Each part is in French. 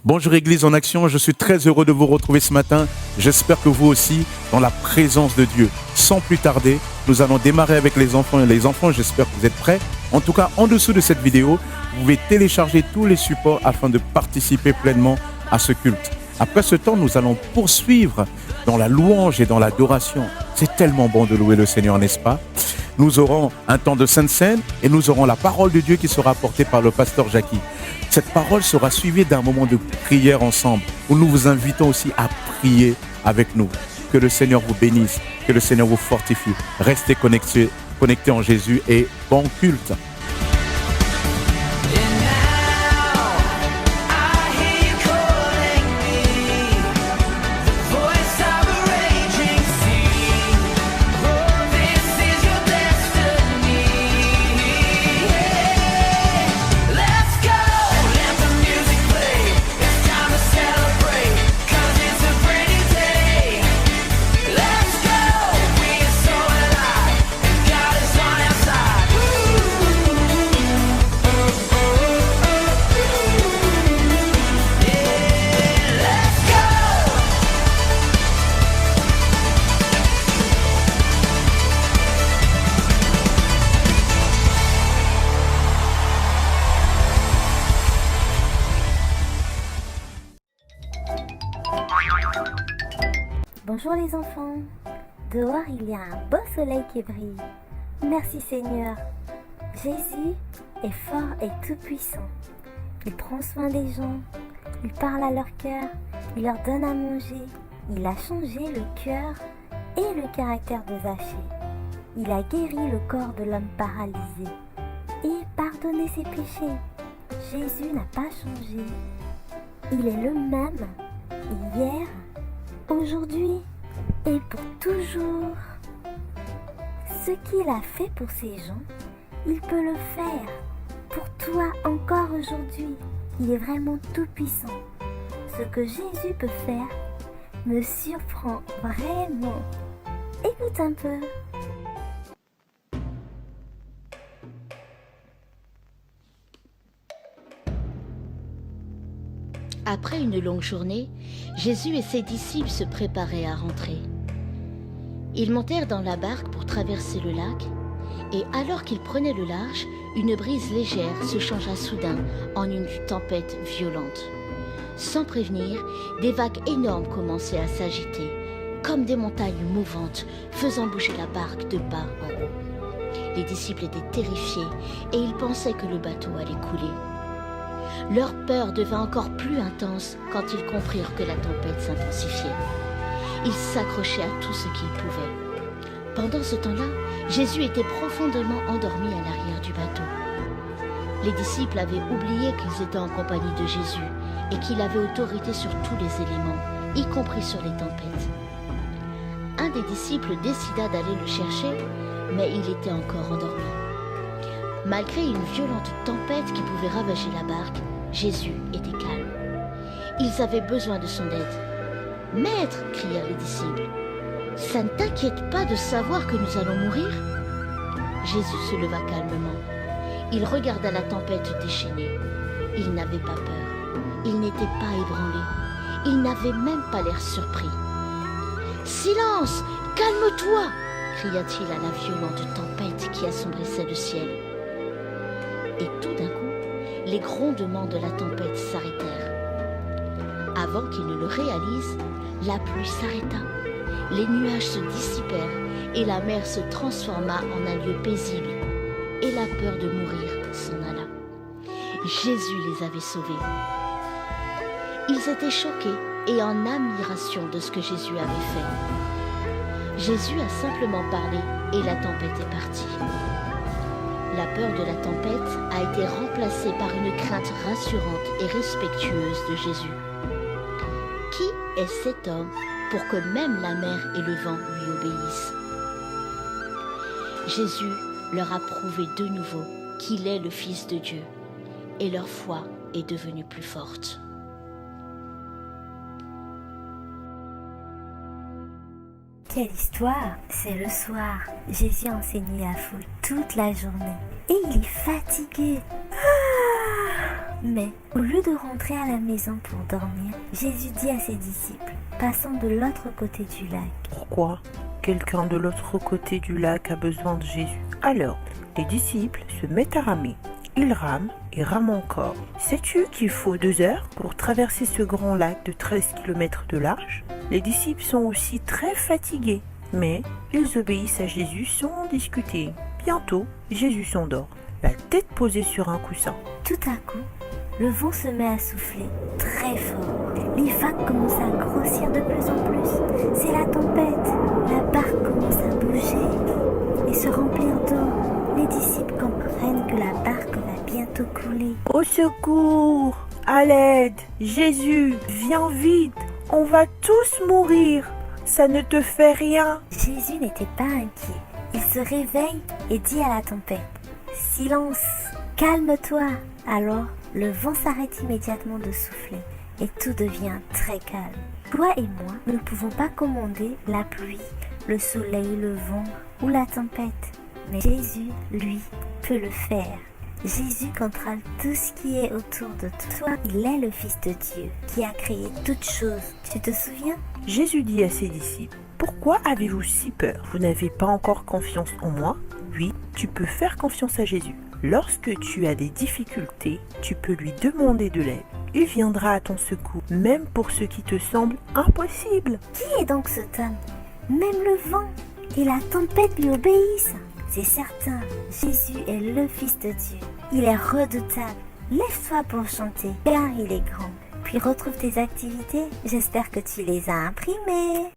Bonjour Église en action, je suis très heureux de vous retrouver ce matin. J'espère que vous aussi, dans la présence de Dieu. Sans plus tarder, nous allons démarrer avec les enfants. Et les enfants, j'espère que vous êtes prêts. En tout cas, en dessous de cette vidéo, vous pouvez télécharger tous les supports afin de participer pleinement à ce culte. Après ce temps, nous allons poursuivre dans la louange et dans l'adoration. C'est tellement bon de louer le Seigneur, n'est-ce pas? Nous aurons un temps de Sainte Seine et nous aurons la parole de Dieu qui sera apportée par le pasteur Jackie. Cette parole sera suivie d'un moment de prière ensemble où nous vous invitons aussi à prier avec nous. Que le Seigneur vous bénisse, que le Seigneur vous fortifie. Restez connectés en Jésus et bon culte. Bonjour les enfants, dehors il y a un beau soleil qui brille. Merci Seigneur. Jésus est fort et tout puissant. Il prend soin des gens, il parle à leur cœur, il leur donne à manger. Il a changé le cœur et le caractère de Zachée. Il a guéri le corps de l'homme paralysé et pardonné ses péchés. Jésus n'a pas changé. Il est le même hier, aujourd'hui et pour toujours. Ce qu'il a fait pour ces gens, il peut le faire pour toi encore aujourd'hui. Il est vraiment tout puissant. Ce que Jésus peut faire me surprend vraiment. Écoute un peu. Après une longue journée, Jésus et ses disciples se préparaient à rentrer. Ils montèrent dans la barque pour traverser le lac, et alors qu'ils prenaient le large, une brise légère se changea soudain en une tempête violente. Sans prévenir, des vagues énormes commençaient à s'agiter, comme des montagnes mouvantes, faisant bouger la barque de bas en haut. Les disciples étaient terrifiés, et ils pensaient que le bateau allait couler. Leur peur devint encore plus intense quand ils comprirent que la tempête s'intensifiait. Ils s'accrochaient à tout ce qu'ils pouvaient. Pendant ce temps-là, Jésus était profondément endormi à l'arrière du bateau. Les disciples avaient oublié qu'ils étaient en compagnie de Jésus et qu'il avait autorité sur tous les éléments, y compris sur les tempêtes. Un des disciples décida d'aller le chercher, mais il était encore endormi. Malgré une violente tempête qui pouvait ravager la barque, Jésus était calme. Ils avaient besoin de son aide. « Maître !» crièrent les disciples. « Ça ne t'inquiète pas de savoir que nous allons mourir ?» Jésus se leva calmement. Il regarda la tempête déchaînée. Il n'avait pas peur. Il n'était pas ébranlé. Il n'avait même pas l'air surpris. « Silence ! Calme-toi !» cria-t-il à la violente tempête qui assombrissait le ciel. Et tout d'un coup, les grondements de la tempête s'arrêtèrent. Avant qu'il ne le réalise, la pluie s'arrêta, les nuages se dissipèrent et la mer se transforma en un lieu paisible. Et la peur de mourir s'en alla. Jésus les avait sauvés. Ils étaient choqués et en admiration de ce que Jésus avait fait. Jésus a simplement parlé et la tempête est partie. La peur de la tempête a été remplacée par une crainte rassurante et respectueuse de Jésus. Qui est cet homme pour que même la mer et le vent lui obéissent? Jésus leur a prouvé de nouveau qu'il est le Fils de Dieu et leur foi est devenue plus forte. Quelle histoire! C'est le soir. Jésus a enseigné la foule toute la journée. Et il est fatigué. Mais au lieu de rentrer à la maison pour dormir, Jésus dit à ses disciples, passons de l'autre côté du lac. Pourquoi quelqu'un de l'autre côté du lac a besoin de Jésus? Alors, les disciples se mettent à ramer. Ils rament et rament encore. Sais-tu qu'il faut 2 heures pour traverser ce grand lac de 13 km de large? Les disciples sont aussi très fatigués, mais ils obéissent à Jésus sans en discuter. Bientôt, Jésus s'endort, la tête posée sur un coussin. Tout à coup, le vent se met à souffler très fort. Les vagues commencent à grossir de plus en plus. C'est la tempête. La barque commence à bouger et se remplir d'eau. Les disciples comprennent que la barque va bientôt couler. Au secours! À l'aide! Jésus, viens vite! On va tous mourir! Ça ne te fait rien! Jésus n'était pas inquiet. Il se réveille et dit à la tempête, « Silence! Calme-toi !» Alors, le vent s'arrête immédiatement de souffler et tout devient très calme. Toi et moi, nous ne pouvons pas commander la pluie, le soleil, le vent ou la tempête. Mais Jésus, lui, peut le faire. Jésus contrôle tout ce qui est autour de toi. Il est le Fils de Dieu qui a créé toutes choses. Tu te souviens? Jésus dit à ses disciples, « Pourquoi avez-vous si peur? Vous n'avez pas encore confiance en moi? Oui, tu peux faire confiance à Jésus. Lorsque tu as des difficultés, tu peux lui demander de l'aide. Il viendra à ton secours, même pour ce qui te semble impossible. » Qui est donc cet homme? Même le vent et la tempête lui obéissent. C'est certain, Jésus est le Fils de Dieu. Il est redoutable. Lève-toi pour chanter, car il est grand. Puis retrouve tes activités. J'espère que tu les as imprimées.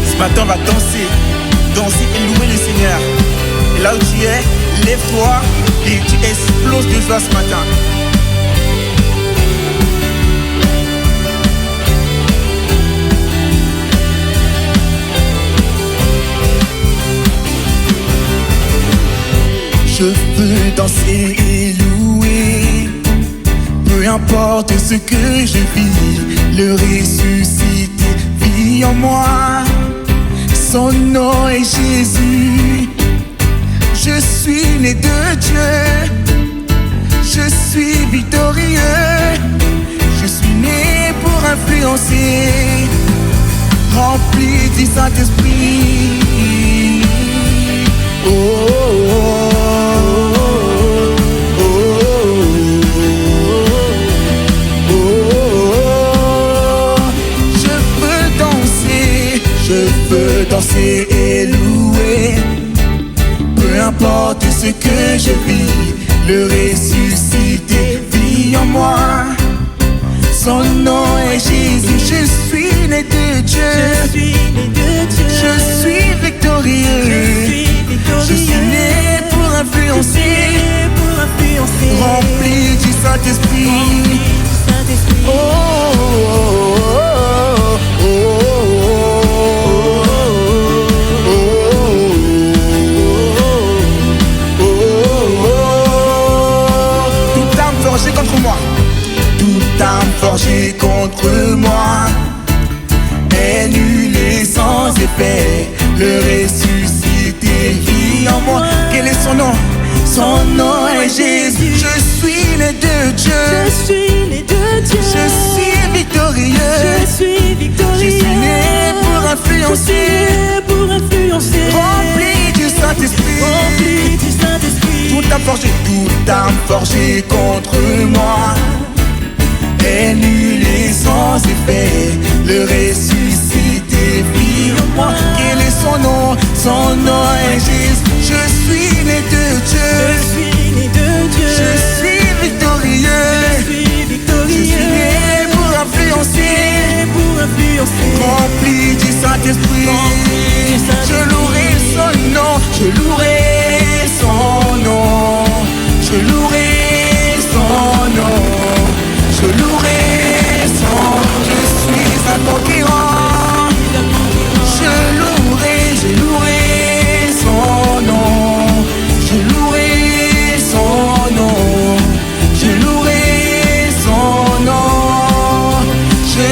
Ce matin, on va danser et louer le Seigneur. Et là où tu es, lève-toi et tu exploses de joie ce matin. Je veux danser et louer, peu importe ce que je vis, le ressuscité vit en moi. Son nom est Jésus. Je suis né de Dieu. Je suis victorieux. Je suis né pour influencer, rempli du Saint-Esprit. Oh, oh, oh, oh, oh. Je veux danser et louer, peu importe ce que je vis, le ressuscité vit en moi. Son nom est Jésus. Je suis né de Dieu. Je suis victorieux. Je suis né pour influencer, rempli du Saint-Esprit. Oh, oh, oh, oh. Toute âme forgée contre moi, toute âme forgée contre moi est nulle et sans effet. Le ressuscité vit en moi. Quel est son nom? Son nom est Jésus. Je suis né de Dieu. Je suis victorieux. Je suis né pour influencer, rempli du Saint-Esprit. Toute âme forgée contre moi est nulle et sans effet. Le ressuscité vit en moi. Quel est son nom? Son nom est Jésus. Je suis né de Dieu. Je suis victorieux. Je suis né pour influencer, rempli du Saint-Esprit. Je louerai son nom. Je louerai son nom. Je louerai son nom. Je louerai son nom. Je suis un conquérant. Je louerai son nom. Je louerai son nom. Je louerai son nom. Je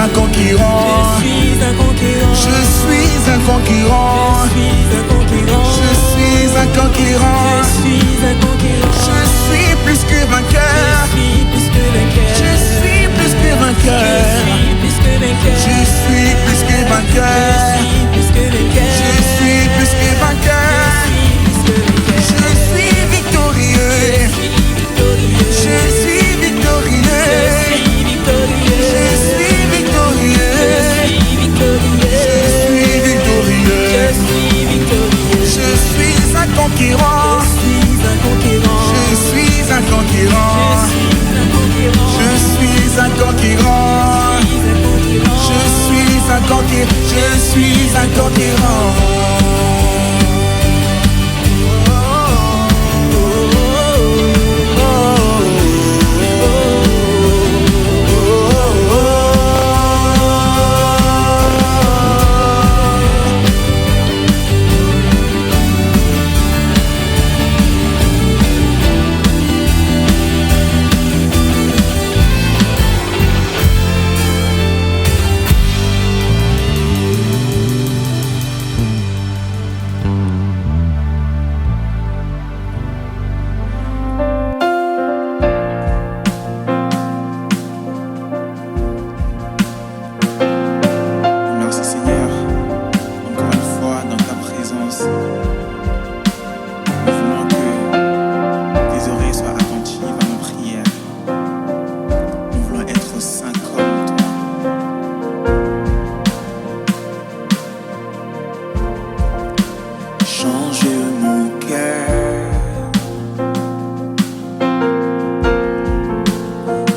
un conquérant. Je suis un conquérant. Je suis un conquérant. Je suis un conquérant. Je suis un conquérant. Je suis un conquérant. Je suis plus que vainqueur. Je suis plus que vainqueur. Je suis plus que vainqueur. Je suis plus que vainqueur. Je suis plus que vainqueur. Je suis plus que vainqueur. Je suis victorieux. Je suis victorieux. Je suis victorieux. Je suis un conquérant. Je suis un conquérant. Je suis un conquérant. Je suis un conquérant. Je suis un conquérant. Merci Seigneur, encore une fois dans ta présence. Nous voulons que tes oreilles soient attentives à nos prières. Nous voulons être saints comme toi. Change mon cœur,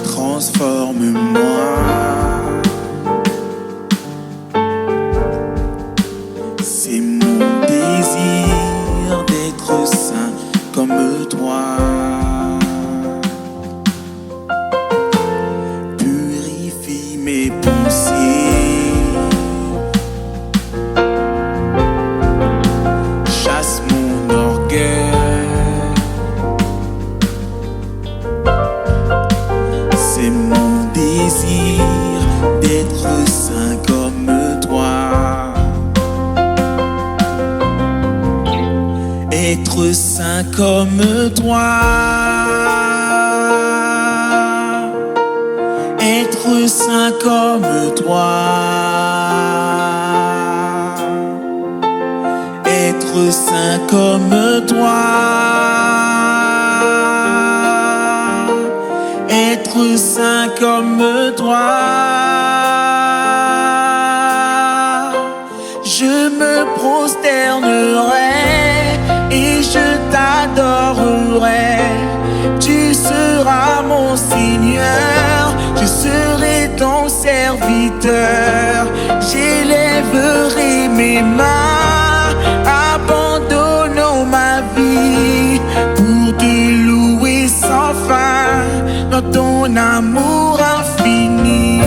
transforme-moi. C'est mon désir d'être saint comme toi. Purifie mes pensées. Chasse mon orgueil. C'est mon désir d'être saint comme toi. Être saint comme toi. Être saint comme toi. Être saint comme toi. Être saint comme toi. Je me prosternerai et je t'adorerai. Tu seras mon Seigneur, je serai ton serviteur. J'élèverai mes mains, abandonnant ma vie pour te louer sans fin dans ton amour infini.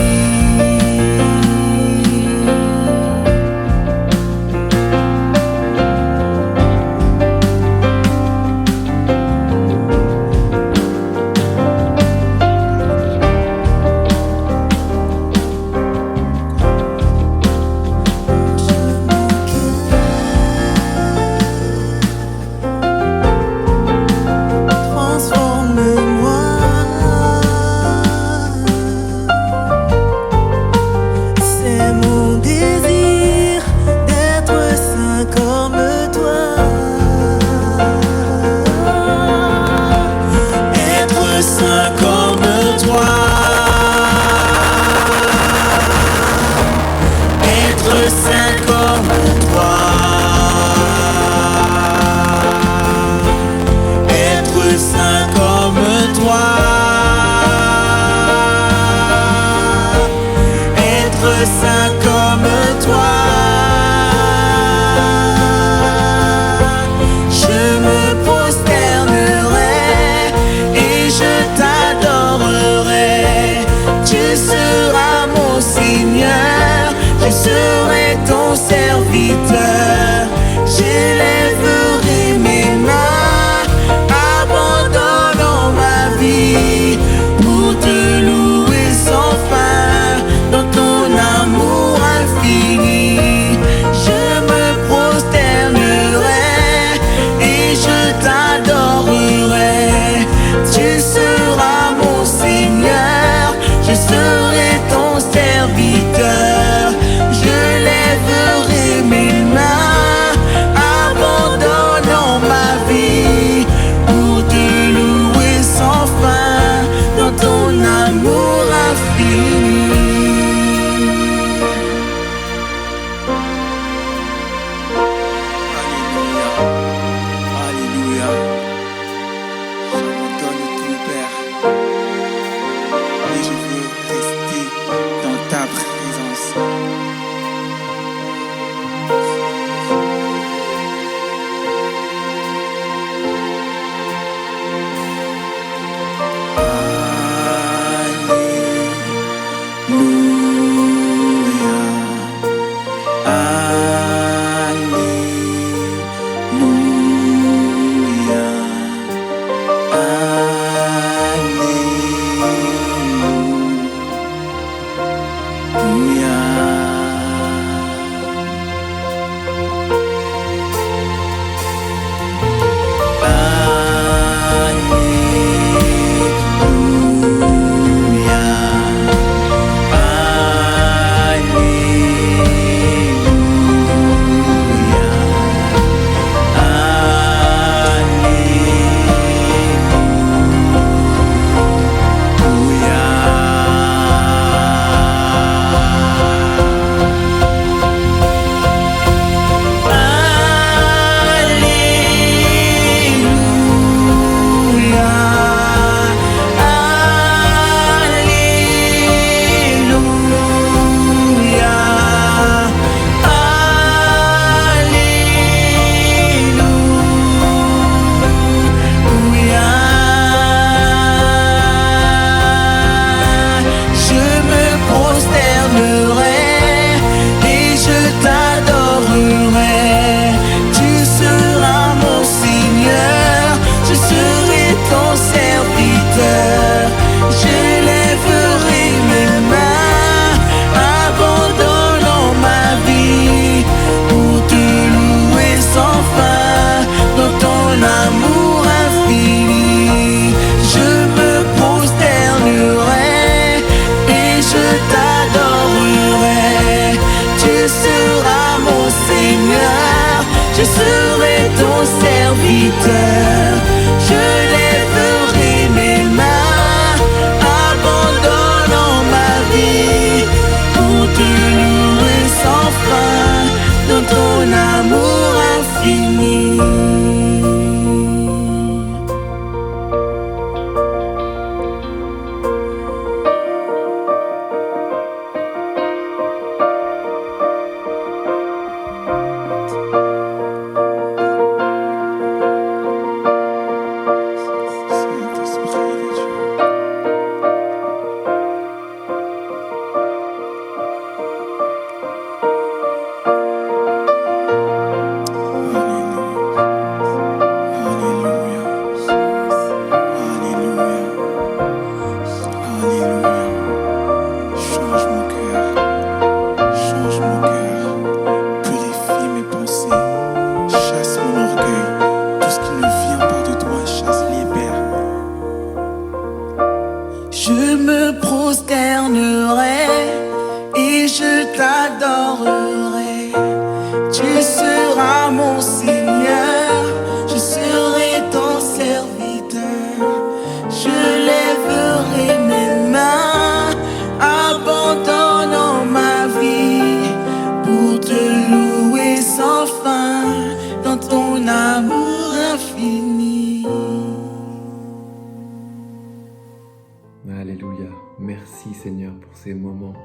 Merci Seigneur pour ces moments.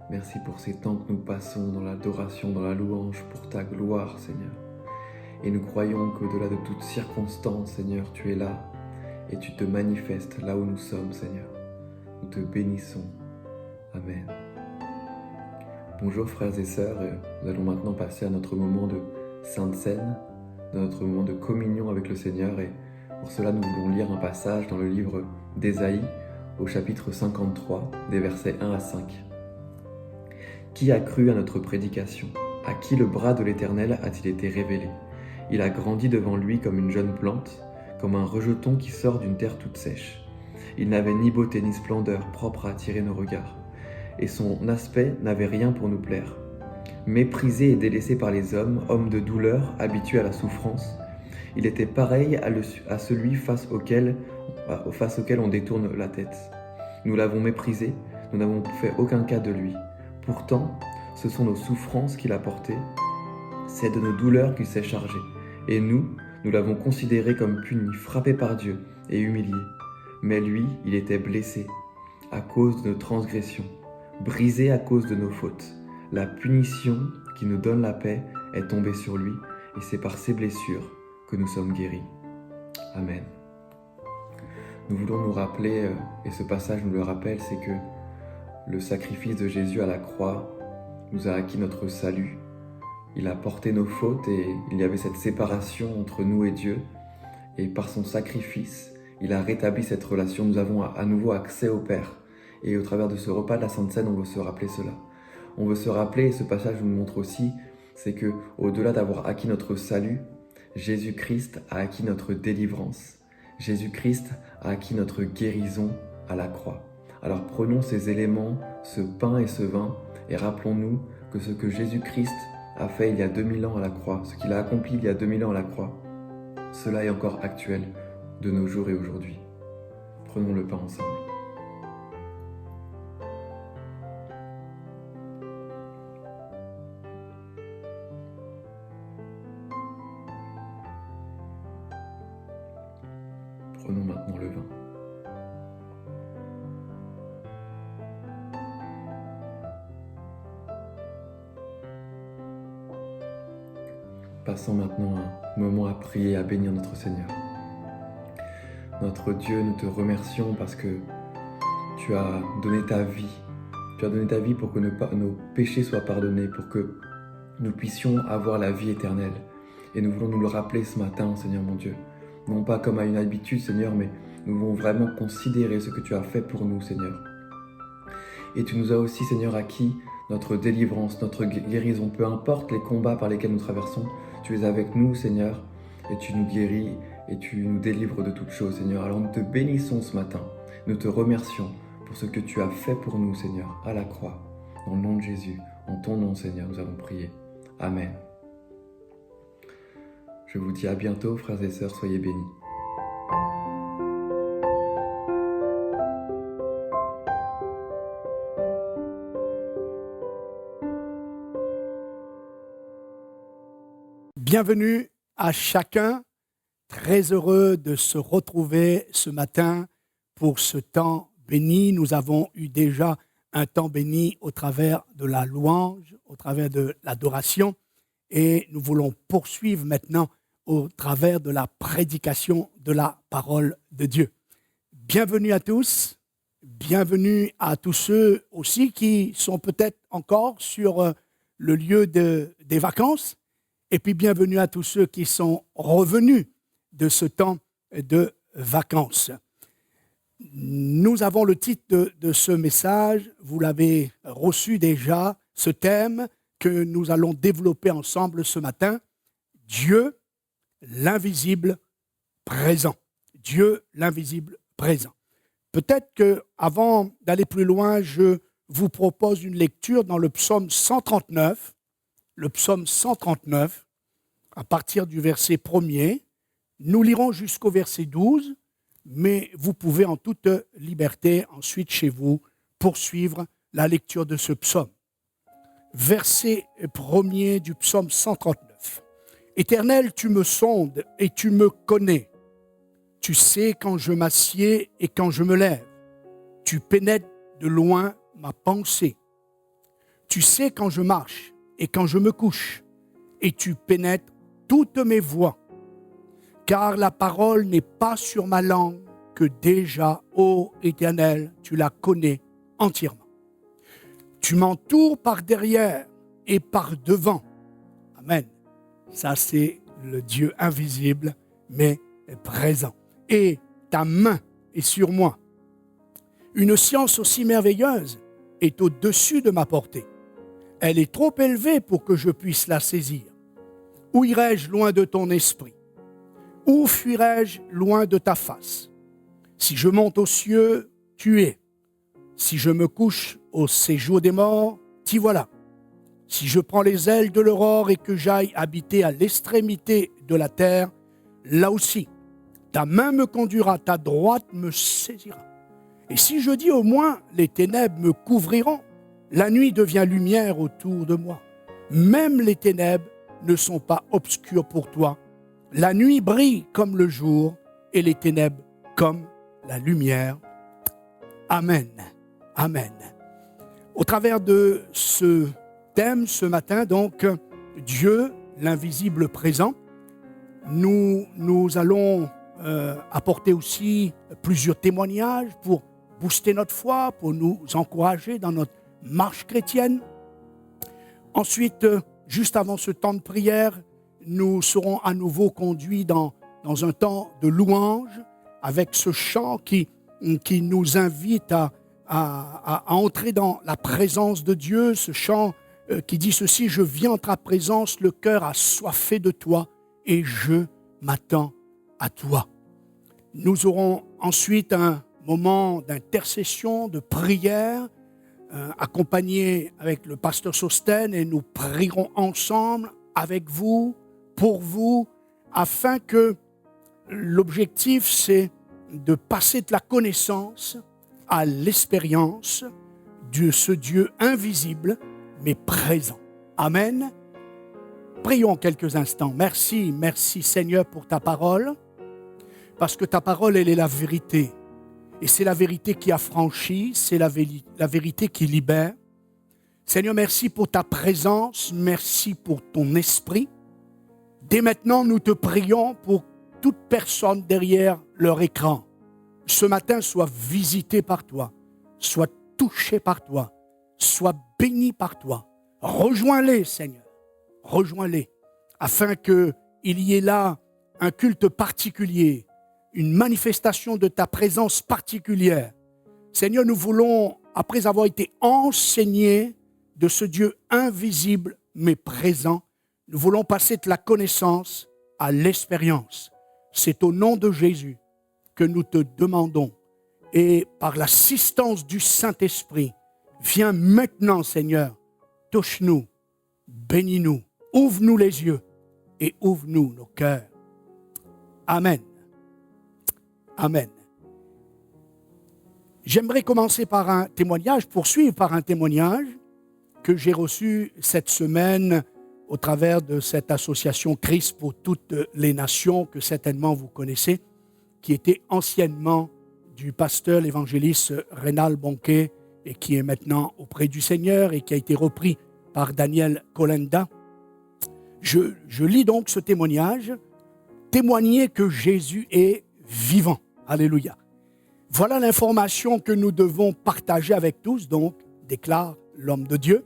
Merci pour ces temps que nous passons dans l'adoration, dans la louange pour ta gloire Seigneur. Et nous croyons qu'au-delà de toute circonstance Seigneur, tu es là et tu te manifestes là où nous sommes Seigneur. Nous te bénissons. Amen. Bonjour frères et sœurs, nous allons maintenant passer à notre moment de Sainte Seine, dans notre moment de communion avec le Seigneur, et pour cela nous voulons lire un passage dans le livre d'Ésaïe au chapitre 53 des versets 1 à 5. Qui a cru à notre prédication? À qui le bras de l'Éternel a-t-il été révélé? Il a grandi devant lui comme une jeune plante, comme un rejeton qui sort d'une terre toute sèche. Il n'avait ni beauté ni splendeur propre à attirer nos regards, et son aspect n'avait rien pour nous plaire. Méprisé et délaissé par les hommes, homme de douleur, habitué à la souffrance, il était pareil à celui face auquel on détourne la tête. Nous l'avons méprisé, nous n'avons fait aucun cas de lui. Pourtant, ce sont nos souffrances qu'il a portées, c'est de nos douleurs qu'il s'est chargé. Et nous l'avons considéré comme puni, frappé par Dieu et humilié. Mais lui, il était blessé à cause de nos transgressions, brisé à cause de nos fautes. La punition qui nous donne la paix est tombée sur lui, et c'est par ses blessures que nous sommes guéris. Amen. Nous voulons nous rappeler, et ce passage nous le rappelle, c'est que le sacrifice de Jésus à la croix nous a acquis notre salut. Il a porté nos fautes et il y avait cette séparation entre nous et Dieu. Et par son sacrifice, il a rétabli cette relation. Nous avons à nouveau accès au Père. Et au travers de ce repas de la Sainte Seine, on veut se rappeler cela. on veut se rappeler, et ce passage nous montre aussi, c'est que au-delà d'avoir acquis notre salut, Jésus-Christ a acquis notre délivrance. Jésus-Christ a acquis notre guérison à la croix. Alors prenons ces éléments, ce pain et ce vin, et rappelons-nous que ce que Jésus-Christ a fait il y a 2000 ans à la croix, ce qu'il a accompli il y a 2000 ans à la croix, cela est encore actuel de nos jours et aujourd'hui. Prenons le pain ensemble. Prenons maintenant le vin. Passons maintenant un moment à prier, à bénir notre Seigneur. Notre Dieu, nous te remercions parce que tu as donné ta vie. Tu as donné ta vie pour que nos péchés soient pardonnés, pour que nous puissions avoir la vie éternelle. Et nous voulons nous le rappeler ce matin, Seigneur mon Dieu. Non pas comme à une habitude, Seigneur, mais nous voulons vraiment considérer ce que tu as fait pour nous, Seigneur. Et tu nous as aussi, Seigneur, acquis notre délivrance, notre guérison. Peu importe les combats par lesquels nous traversons, tu es avec nous, Seigneur, et tu nous guéris et tu nous délivres de toutes choses, Seigneur. Alors nous te bénissons ce matin. Nous te remercions pour ce que tu as fait pour nous, Seigneur, à la croix. Dans le nom de Jésus, en ton nom, Seigneur, nous allons prier. Amen. Je vous dis à bientôt, frères et sœurs, soyez bénis. Bienvenue à chacun, très heureux de se retrouver ce matin pour ce temps béni. Nous avons eu déjà un temps béni au travers de la louange, au travers de l'adoration, et nous voulons poursuivre maintenant au travers de la prédication de la parole de Dieu. Bienvenue à tous, bienvenue à tous ceux aussi qui sont peut-être encore sur le lieu des vacances, et puis bienvenue à tous ceux qui sont revenus de ce temps de vacances. Nous avons le titre de ce message, vous l'avez reçu déjà, ce thème que nous allons développer ensemble ce matin, Dieu, l'invisible présent. Dieu, l'invisible présent. Peut-être qu'avant d'aller plus loin, je vous propose une lecture dans le psaume 139, le psaume 139, à partir du verset 1er. Nous lirons jusqu'au verset 12, mais vous pouvez en toute liberté, ensuite chez vous, poursuivre la lecture de ce psaume. Verset 1er du psaume 139. Éternel, tu me sondes et tu me connais. Tu sais quand je m'assieds et quand je me lève. Tu pénètres de loin ma pensée. Tu sais quand je marche et quand je me couche, et tu pénètres toutes mes voies. Car la parole n'est pas sur ma langue, que déjà, ô Éternel, tu la connais entièrement. Tu m'entoures par derrière et par devant. Amen. Ça, c'est le Dieu invisible, mais présent. Et ta main est sur moi. Une science aussi merveilleuse est au-dessus de ma portée. Elle est trop élevée pour que je puisse la saisir. Où irai-je loin de ton esprit? Où fuirai-je loin de ta face? Si je monte aux cieux, tu es. Si je me couche au séjour des morts, t'y voilà. Si je prends les ailes de l'aurore et que j'aille habiter à l'extrémité de la terre, là aussi, ta main me conduira, ta droite me saisira. Et si je dis au moins, les ténèbres me couvriront, la nuit devient lumière autour de moi. Même les ténèbres ne sont pas obscures pour toi. La nuit brille comme le jour et les ténèbres comme la lumière. Amen. Amen. Au travers de ce thème ce matin, donc, Dieu, l'invisible présent, nous allons apporter aussi plusieurs témoignages pour booster notre foi, pour nous encourager dans notre marche chrétienne. Ensuite, juste avant ce temps de prière, nous serons à nouveau conduits dans un temps de louange avec ce chant qui nous invite à entrer dans la présence de Dieu, ce chant qui dit ceci: je viens en ta présence, le cœur assoiffé de toi et je m'attends à toi. Nous aurons ensuite un moment d'intercession, de prière, accompagné avec le pasteur Sosten, et nous prierons ensemble avec vous, pour vous, afin que l'objectif, c'est de passer de la connaissance à l'expérience de ce Dieu invisible, mais présent. Amen. Prions quelques instants. Merci, merci Seigneur pour ta parole, parce que ta parole, elle est la vérité. Et c'est la vérité qui affranchit, c'est la vérité qui libère. Seigneur, merci pour ta présence, merci pour ton esprit. Dès maintenant, nous te prions pour toute personne derrière leur écran. Ce matin, soit visité par toi, soit touché par toi, soit béni par toi. Rejoins-les, Seigneur, rejoins-les, afin qu'il y ait là un culte particulier, une manifestation de ta présence particulière. Seigneur, nous voulons, après avoir été enseignés de ce Dieu invisible mais présent, nous voulons passer de la connaissance à l'expérience. C'est au nom de Jésus que nous te demandons. Et par l'assistance du Saint-Esprit, viens maintenant, Seigneur, touche-nous, bénis-nous, ouvre-nous les yeux et ouvre-nous nos cœurs. Amen. Amen. J'aimerais commencer par un témoignage, poursuivre par un témoignage que j'ai reçu cette semaine au travers de cette association Christ pour toutes les nations, que certainement vous connaissez, qui était anciennement du pasteur, l'évangéliste Rénal Bonquet, et qui est maintenant auprès du Seigneur et qui a été repris par Daniel Kolenda. Je lis donc ce témoignage, témoigner que Jésus est vivant. Alléluia. Voilà l'information que nous devons partager avec tous, donc, déclare l'homme de Dieu.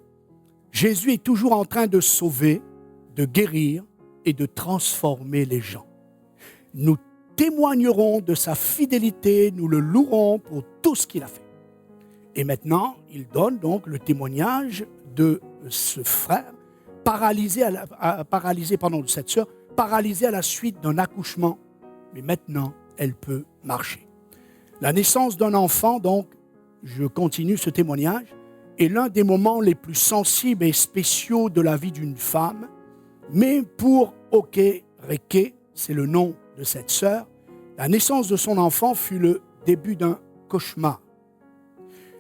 Jésus est toujours en train de sauver, de guérir et de transformer les gens. Nous témoignerons de sa fidélité, nous le louerons pour tout ce qu'il a fait. Et maintenant, il donne donc le témoignage de ce frère de cette sœur, paralysée à la suite d'un accouchement, mais maintenant, elle peut marcher. La naissance d'un enfant, donc, je continue ce témoignage, est l'un des moments les plus sensibles et spéciaux de la vie d'une femme, mais pour Oke Reke, c'est le nom de cette sœur, la naissance de son enfant fut le début d'un cauchemar.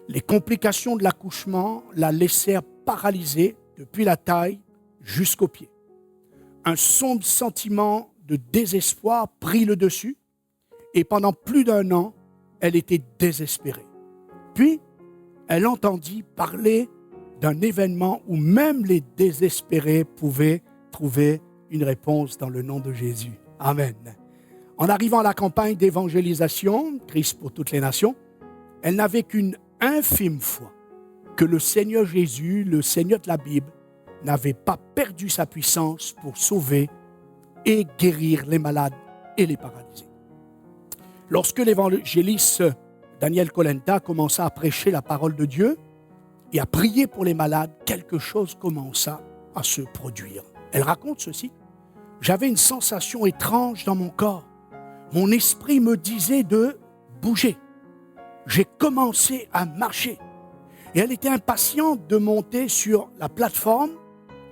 Les complications de l'accouchement la laissèrent paralysée depuis la taille jusqu'aux pieds. Un sombre sentiment de désespoir prit le dessus et pendant plus d'1 an, elle était désespérée. Puis, elle entendit parler d'un événement où même les désespérés pouvaient trouver une réponse dans le nom de Jésus. Amen. En arrivant à la campagne d'évangélisation, Christ pour toutes les nations, elle n'avait qu'une infime foi que le Seigneur Jésus, le Seigneur de la Bible, n'avait pas perdu sa puissance pour sauver et guérir les malades et les paralysés. Lorsque l'évangéliste Daniel Kolenda commença à prêcher la parole de Dieu et à prier pour les malades, quelque chose commença à se produire. Elle raconte ceci. J'avais une sensation étrange dans mon corps. Mon esprit me disait de bouger. J'ai commencé à marcher. Et elle était impatiente de monter sur la plateforme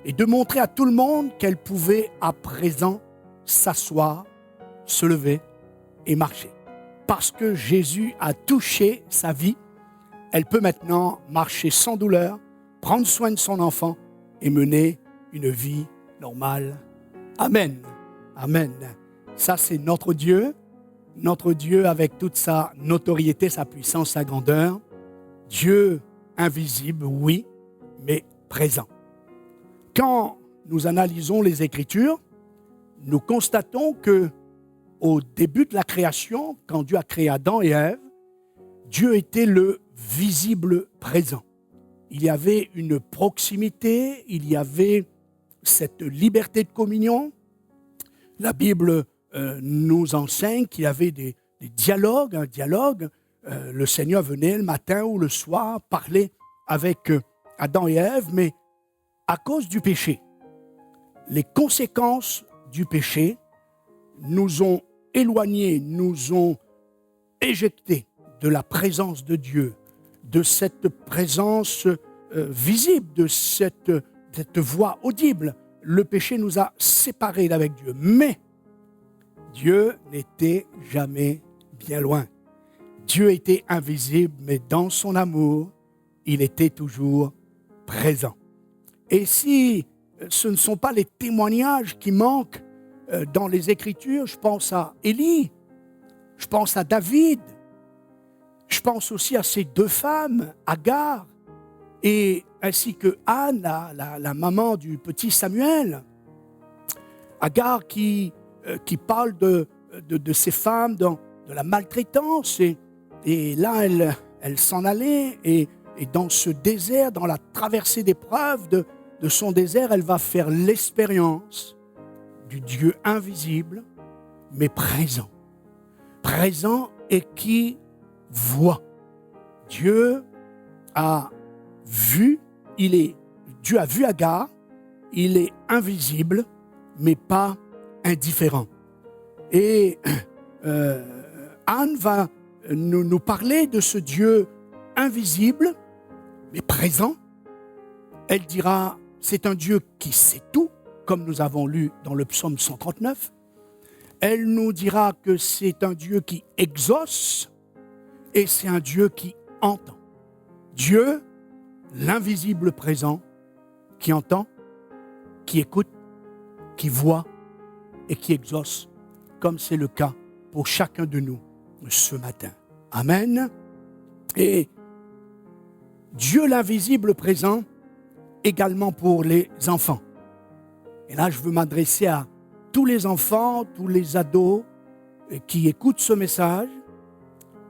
et de montrer à tout le monde qu'elle pouvait à présent s'asseoir, se lever et marcher. Parce que Jésus a touché sa vie, elle peut maintenant marcher sans douleur, prendre soin de son enfant et mener une vie normale. Amen. Amen. Ça, c'est notre Dieu avec toute sa notoriété, sa puissance, sa grandeur. Dieu invisible, oui, mais présent. Quand nous analysons les Écritures, nous constatons que au début de la création, quand Dieu a créé Adam et Ève, Dieu était le visible présent. Il y avait une proximité, il y avait cette liberté de communion. La Bible nous enseigne qu'il y avait des dialogues, un dialogue le Seigneur venait le matin ou le soir parler avec Adam et Ève, mais à cause du péché, les conséquences du péché nous ont éloignés, nous ont éjectés de la présence de Dieu, de cette présence visible, de cette voix audible. Le péché nous a séparés d'avec Dieu. Mais Dieu n'était jamais bien loin. Dieu était invisible, mais dans son amour, il était toujours présent. Et si ce ne sont pas les témoignages qui manquent dans les Écritures, je pense à Élie, je pense à David, je pense aussi à ces deux femmes, Agar, et ainsi que Anne, la maman du petit Samuel. Agar qui parle de ces femmes de la maltraitance, et là elle s'en allait, et dans ce désert, dans la traversée d'épreuves de son désert, elle va faire l'expérience du Dieu invisible, mais présent. Présent et qui voit. Dieu a vu, Dieu a vu Agar, il est invisible, mais pas indifférent. Et Anne va nous parler de ce Dieu invisible, mais présent. Elle dira, c'est un Dieu qui sait tout, comme nous avons lu dans le psaume 139. Elle nous dira que c'est un Dieu qui exauce et c'est un Dieu qui entend. Dieu, l'invisible présent, qui entend, qui écoute, qui voit et qui exauce, comme c'est le cas pour chacun de nous ce matin. Amen. Et Dieu l'invisible présent également pour les enfants. Et là, je veux m'adresser à tous les enfants, tous les ados qui écoutent ce message,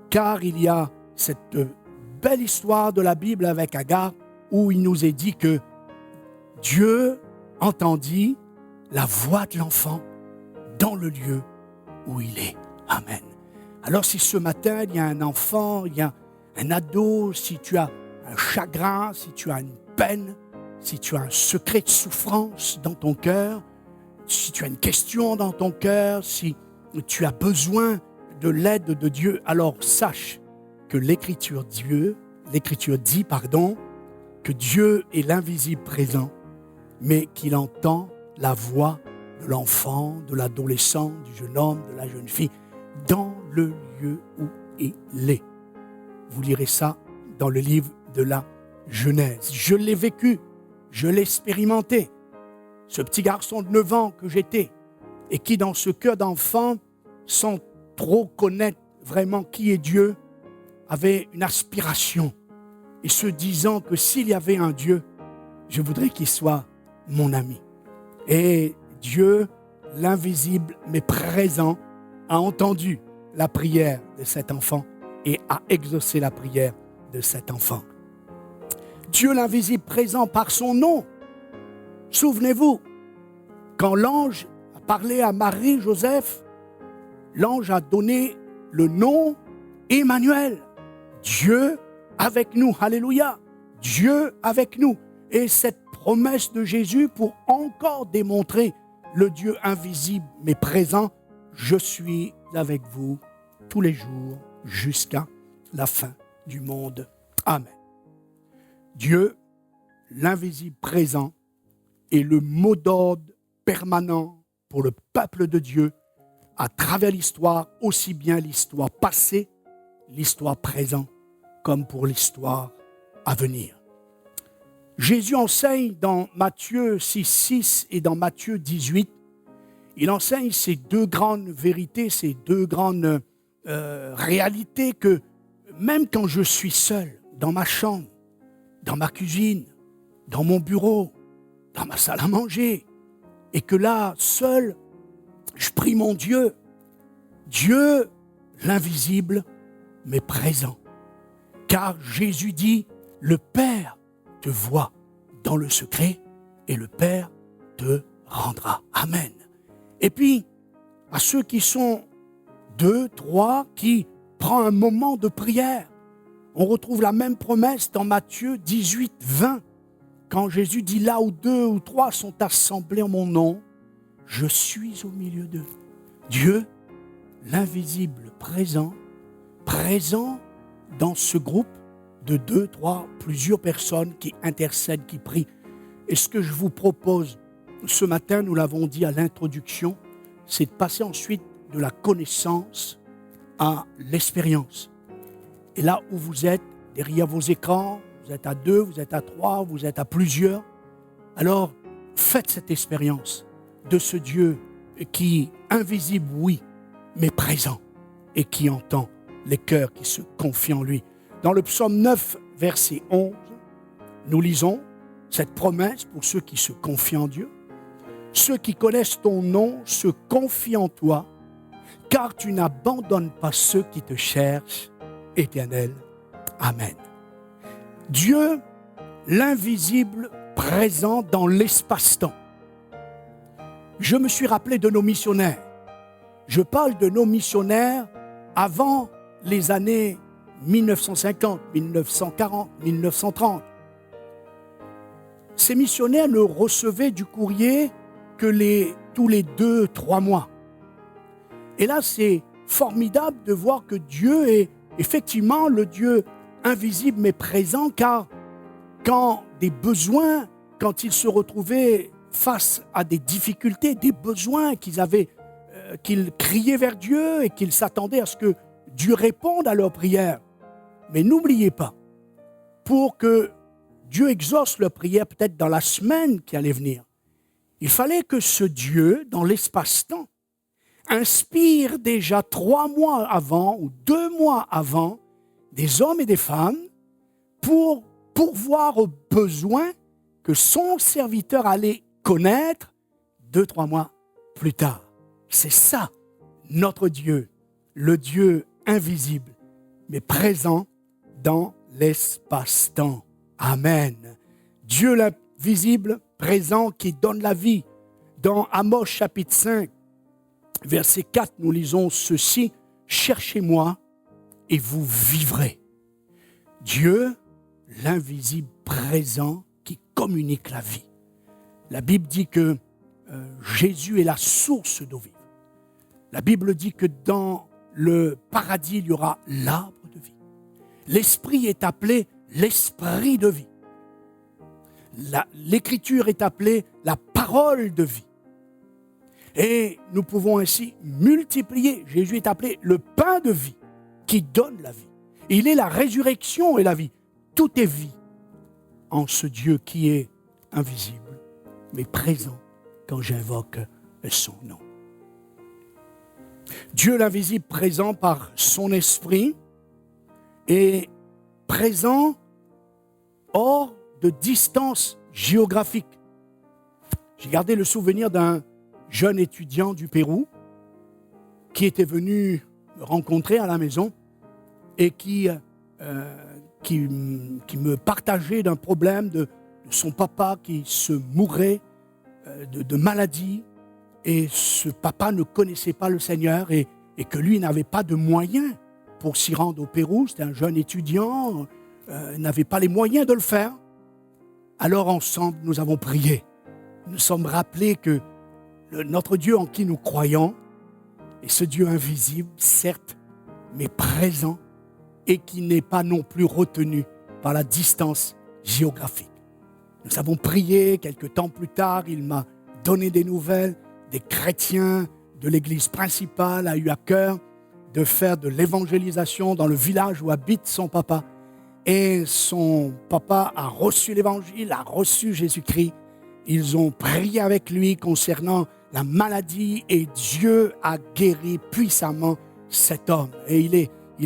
car il y a cette belle histoire de la Bible avec Agar où il nous est dit que Dieu entendit la voix de l'enfant dans le lieu où il est. Amen. Alors si ce matin, il y a un enfant, il y a un ado, si tu as un chagrin, si tu as une peine, si tu as un secret de souffrance dans ton cœur, si tu as une question dans ton cœur, si tu as besoin de l'aide de Dieu, alors sache que l'Écriture dit, que Dieu est l'invisible présent, mais qu'il entend la voix de l'enfant, de l'adolescent, du jeune homme, de la jeune fille, dans le lieu où il est. Vous lirez ça dans le livre de la Genèse. Je l'ai vécu, je l'ai expérimenté. Ce petit garçon de 9 ans que j'étais, et qui dans ce cœur d'enfant, sans trop connaître vraiment qui est Dieu, avait une aspiration, et se disant que s'il y avait un Dieu, je voudrais qu'il soit mon ami. Et Dieu, l'invisible mais présent, a entendu la prière de cet enfant et a exaucé la prière de cet enfant. Dieu l'invisible présent par son nom. Souvenez-vous, quand l'ange a parlé à Marie, Joseph, l'ange a donné le nom Emmanuel. Dieu avec nous, alléluia, Dieu avec nous. Et cette promesse de Jésus pour encore démontrer le Dieu invisible mais présent, je suis avec vous tous les jours jusqu'à la fin du monde. Amen. Dieu, l'invisible présent, est le mot d'ordre permanent pour le peuple de Dieu à travers l'histoire, aussi bien l'histoire passée, l'histoire présente, comme pour l'histoire à venir. Jésus enseigne dans Matthieu 6,6 et dans Matthieu 18, il enseigne ces deux grandes vérités, ces deux grandes réalités que même quand je suis seul, dans ma chambre, dans ma cuisine, dans mon bureau, dans ma salle à manger, et que là, seul, je prie mon Dieu, Dieu, l'invisible, mais présent. Car Jésus dit, le Père te voit dans le secret et le Père te rendra. Amen. Et puis, à ceux qui sont 2, 3, qui prends un moment de prière. On retrouve la même promesse dans Matthieu 18, 20. Quand Jésus dit là où 2 ou 3 sont assemblés en mon nom, je suis au milieu d'eux. Dieu, l'invisible présent dans ce groupe de 2, 3, plusieurs personnes qui intercèdent, qui prient. Et ce que je vous propose ce matin, nous l'avons dit à l'introduction, c'est de passer ensuite de la connaissance à l'expérience. Et là où vous êtes, derrière vos écrans, vous êtes à 2, vous êtes à 3, vous êtes à plusieurs, alors faites cette expérience de ce Dieu qui, invisible, oui, mais présent et qui entend les cœurs qui se confient en lui. Dans le psaume 9, verset 11, nous lisons cette promesse pour ceux qui se confient en Dieu. Ceux qui connaissent ton nom se confient en toi, car tu n'abandonnes pas ceux qui te cherchent, Éternel. Amen. Dieu, l'invisible, présent dans l'espace-temps. Je me suis rappelé de nos missionnaires. Je parle de nos missionnaires avant les années 1950, 1940, 1930. Ces missionnaires ne recevaient du courrier que tous les 2-3 mois. Et là, c'est formidable de voir que Dieu est effectivement le Dieu invisible mais présent, car quand des besoins, quand ils se retrouvaient face à des difficultés, des besoins qu'ils avaient, qu'ils criaient vers Dieu et qu'ils s'attendaient à ce que Dieu réponde à leurs prières. Mais n'oubliez pas, pour que Dieu exauce leurs prières peut-être dans la semaine qui allait venir, il fallait que ce Dieu, dans l'espace-temps, inspire déjà 3 mois avant ou 2 mois avant des hommes et des femmes pour pourvoir aux besoins que son serviteur allait connaître 2-3 mois plus tard. C'est ça, notre Dieu, le Dieu invisible, mais présent dans l'espace-temps. Amen. Dieu l'invisible, présent, qui donne la vie. Dans Amos chapitre 5, verset 4, nous lisons ceci: « Cherchez-moi et vous vivrez. » Dieu, l'invisible présent, qui communique la vie. La Bible dit que Jésus est la source d'eau vive. La Bible dit que dans le paradis, il y aura l'arbre de vie. L'Esprit est appelé l'Esprit de vie. L'Écriture est appelée la parole de vie. Et nous pouvons ainsi multiplier. Jésus est appelé le pain de vie qui donne la vie. Il est la résurrection et la vie. Tout est vie en ce Dieu qui est invisible, mais présent quand j'invoque son nom. Dieu l'invisible présent par son esprit est présent hors de distance géographique. J'ai gardé le souvenir d'un jeune étudiant du Pérou qui était venu me rencontrer à la maison et qui me partageait d'un problème de son papa qui se mourait de maladie, et ce papa ne connaissait pas le Seigneur et que lui n'avait pas de moyens pour s'y rendre au Pérou. C'était un jeune étudiant, n'avait pas les moyens de le faire. Alors ensemble, nous avons prié. Nous sommes rappelés que notre Dieu en qui nous croyons est ce Dieu invisible, certes, mais présent, et qui n'est pas non plus retenu par la distance géographique. Nous avons prié, quelques temps plus tard, il m'a donné des nouvelles. Des chrétiens de l'église principale a eu à cœur de faire de l'évangélisation dans le village où habite son papa. Et son papa a reçu l'évangile, a reçu Jésus-Christ. Ils ont prié avec lui concernant la maladie et Dieu a guéri puissamment cet homme. Et il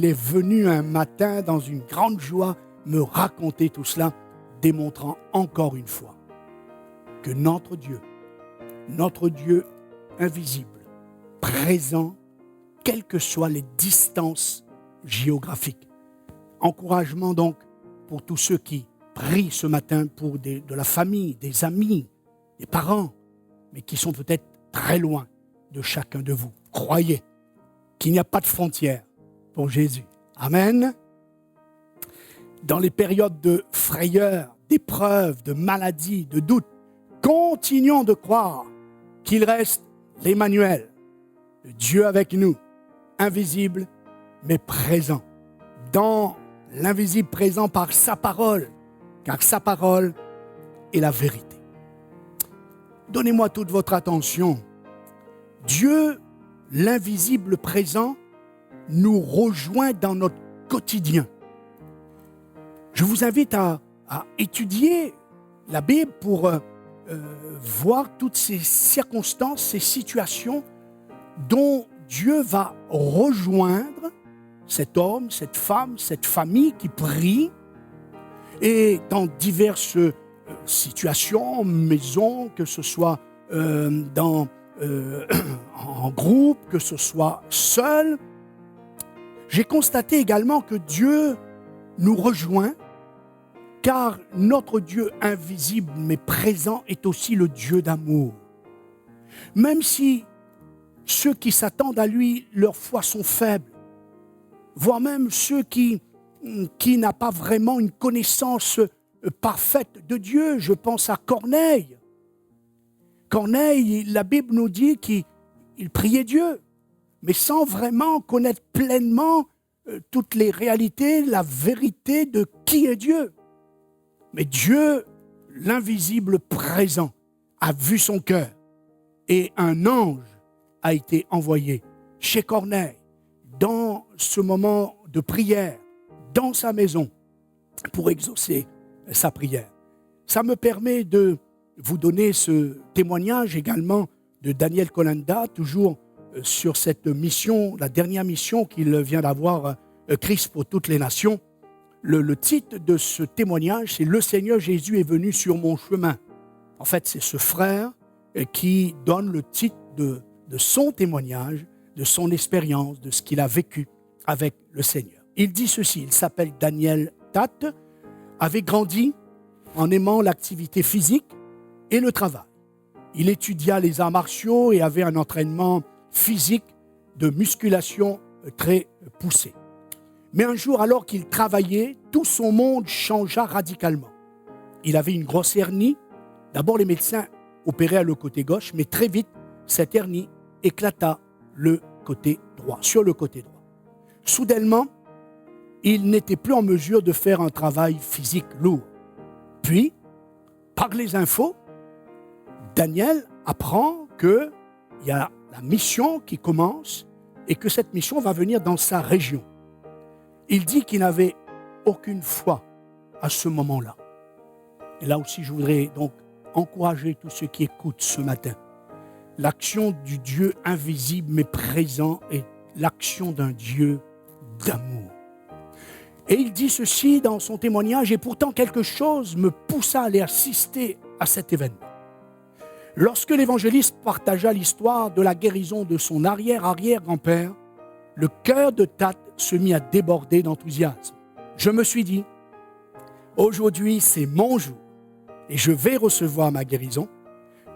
est venu un matin dans une grande joie me raconter tout cela, démontrant encore une fois que notre Dieu invisible, présent, quelles que soient les distances géographiques. Encouragement donc pour tous ceux qui prient ce matin pour de la famille, des amis, des parents, mais qui sont peut-être très loin de chacun de vous. Croyez qu'il n'y a pas de frontières pour Jésus. Amen. Dans les périodes de frayeur, d'épreuve, de maladie, de doute, continuons de croire qu'il reste l'Emmanuel, le Dieu avec nous, invisible mais présent. Dans l'invisible présent par sa parole, car sa parole est la vérité. Donnez-moi toute votre attention. Dieu, l'invisible présent, nous rejoint dans notre quotidien. Je vous invite à étudier la Bible pour voir toutes ces circonstances, ces situations dont Dieu va rejoindre cet homme, cette femme, cette famille qui prie, et dans diverses situations, maisons, que ce soit en groupe, que ce soit seul. J'ai constaté également que Dieu nous rejoint, car notre Dieu invisible mais présent est aussi le Dieu d'amour. Même si ceux qui s'attendent à lui, leur foi sont faibles, voire même ceux qui n'ont pas vraiment une connaissance parfaite de Dieu. Je pense à Corneille. Corneille, la Bible nous dit qu'il priait Dieu, mais sans vraiment connaître pleinement toutes les réalités, la vérité de qui est Dieu. Mais Dieu, l'invisible présent, a vu son cœur, et un ange a été envoyé chez Corneille, dans ce moment de prière, dans sa maison, pour exaucer sa prière. Ça me permet de vous donner ce témoignage également de Daniel Kolenda, toujours sur cette mission, la dernière mission qu'il vient d'avoir, Christ pour toutes les nations. Le titre de ce témoignage, c'est « Le Seigneur Jésus est venu sur mon chemin ». En fait, c'est ce frère qui donne le titre de son témoignage, de son expérience, de ce qu'il a vécu avec le Seigneur. Il dit ceci, il s'appelle Daniel Tate, avait grandi en aimant l'activité physique et le travail. Il étudia les arts martiaux et avait un entraînement physique de musculation très poussé. Mais un jour, alors qu'il travaillait, tout son monde changea radicalement. Il avait une grosse hernie. D'abord, les médecins opéraient le côté gauche, mais très vite, cette hernie éclata sur le côté droit. Soudainement, il n'était plus en mesure de faire un travail physique lourd. Puis, par les infos, Daniel apprend qu'il y a la mission qui commence et que cette mission va venir dans sa région. Il dit qu'il n'avait aucune foi à ce moment-là. Et là aussi, je voudrais donc encourager tous ceux qui écoutent ce matin. L'action du Dieu invisible mais présent est l'action d'un Dieu d'amour. Et il dit ceci dans son témoignage, et pourtant quelque chose me poussa à aller assister à cet événement. Lorsque l'évangéliste partagea l'histoire de la guérison de son arrière-arrière-grand-père, le cœur de Tate se mit à déborder d'enthousiasme. Je me suis dit, aujourd'hui c'est mon jour et je vais recevoir ma guérison,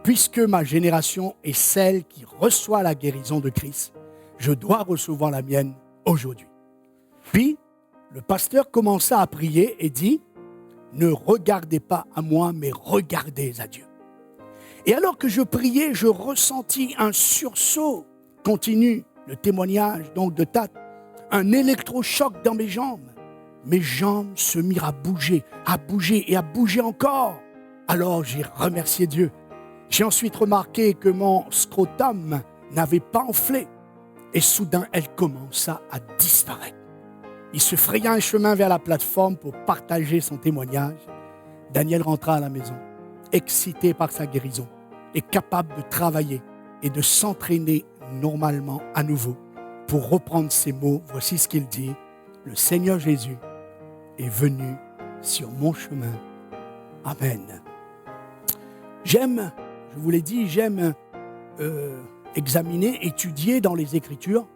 puisque ma génération est celle qui reçoit la guérison de Christ. Je dois recevoir la mienne aujourd'hui. Puis, le pasteur commença à prier et dit, ne regardez pas à moi, mais regardez à Dieu. Et alors que je priais, je ressentis un sursaut continu, le témoignage donc de Tate, un électrochoc dans mes jambes. Mes jambes se mirent à bouger et à bouger encore. Alors j'ai remercié Dieu. J'ai ensuite remarqué que mon scrotum n'avait pas enflé. Et soudain, elle commença à disparaître. Il se fraya un chemin vers la plateforme pour partager son témoignage. Daniel rentra à la maison, excité par sa guérison, et capable de travailler et de s'entraîner normalement à nouveau. Pour reprendre ces mots, voici ce qu'il dit. Le Seigneur Jésus est venu sur mon chemin. Amen. J'aime, je vous l'ai dit, examiner, étudier dans les Écritures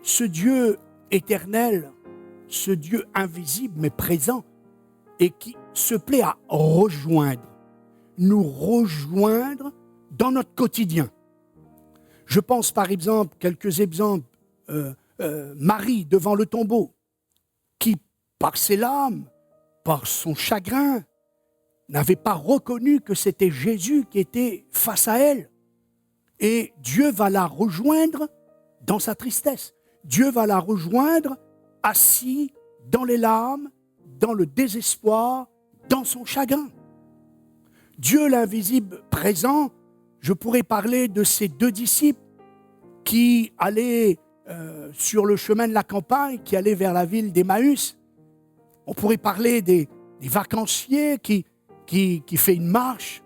ce Dieu éternel, ce Dieu invisible mais présent et qui se plaît à nous rejoindre dans notre quotidien. Je pense par exemple, quelques exemples Marie devant le tombeau, qui, par ses larmes, par son chagrin, n'avait pas reconnu que c'était Jésus qui était face à elle. Et Dieu va la rejoindre dans sa tristesse. Dieu va la rejoindre assis dans les larmes, dans le désespoir, dans son chagrin. Dieu l'invisible présent, je pourrais parler de ces deux disciples qui allaient sur le chemin de la campagne, qui allaient vers la ville d'Emmaüs. On pourrait parler des vacanciers qui fait une marche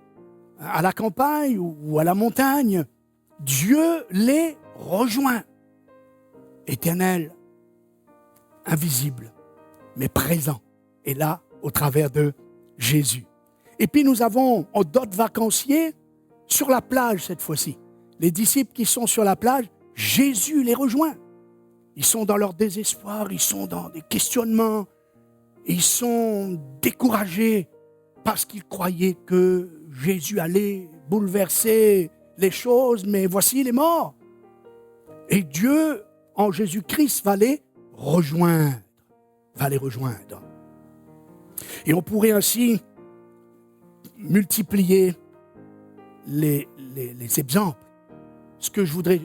à la campagne ou à la montagne. Dieu les rejoint. Éternel, invisible, mais présent. Et là, au travers de Jésus. Et puis nous avons d'autres vacanciers sur la plage cette fois-ci. Les disciples qui sont sur la plage, Jésus les rejoint. Ils sont dans leur désespoir, ils sont dans des questionnements, ils sont découragés parce qu'ils croyaient que Jésus allait bouleverser les choses, mais voici, il est mort. Et Dieu, en Jésus-Christ, va les rejoindre. Et on pourrait ainsi multiplier les exemples. Ce que je voudrais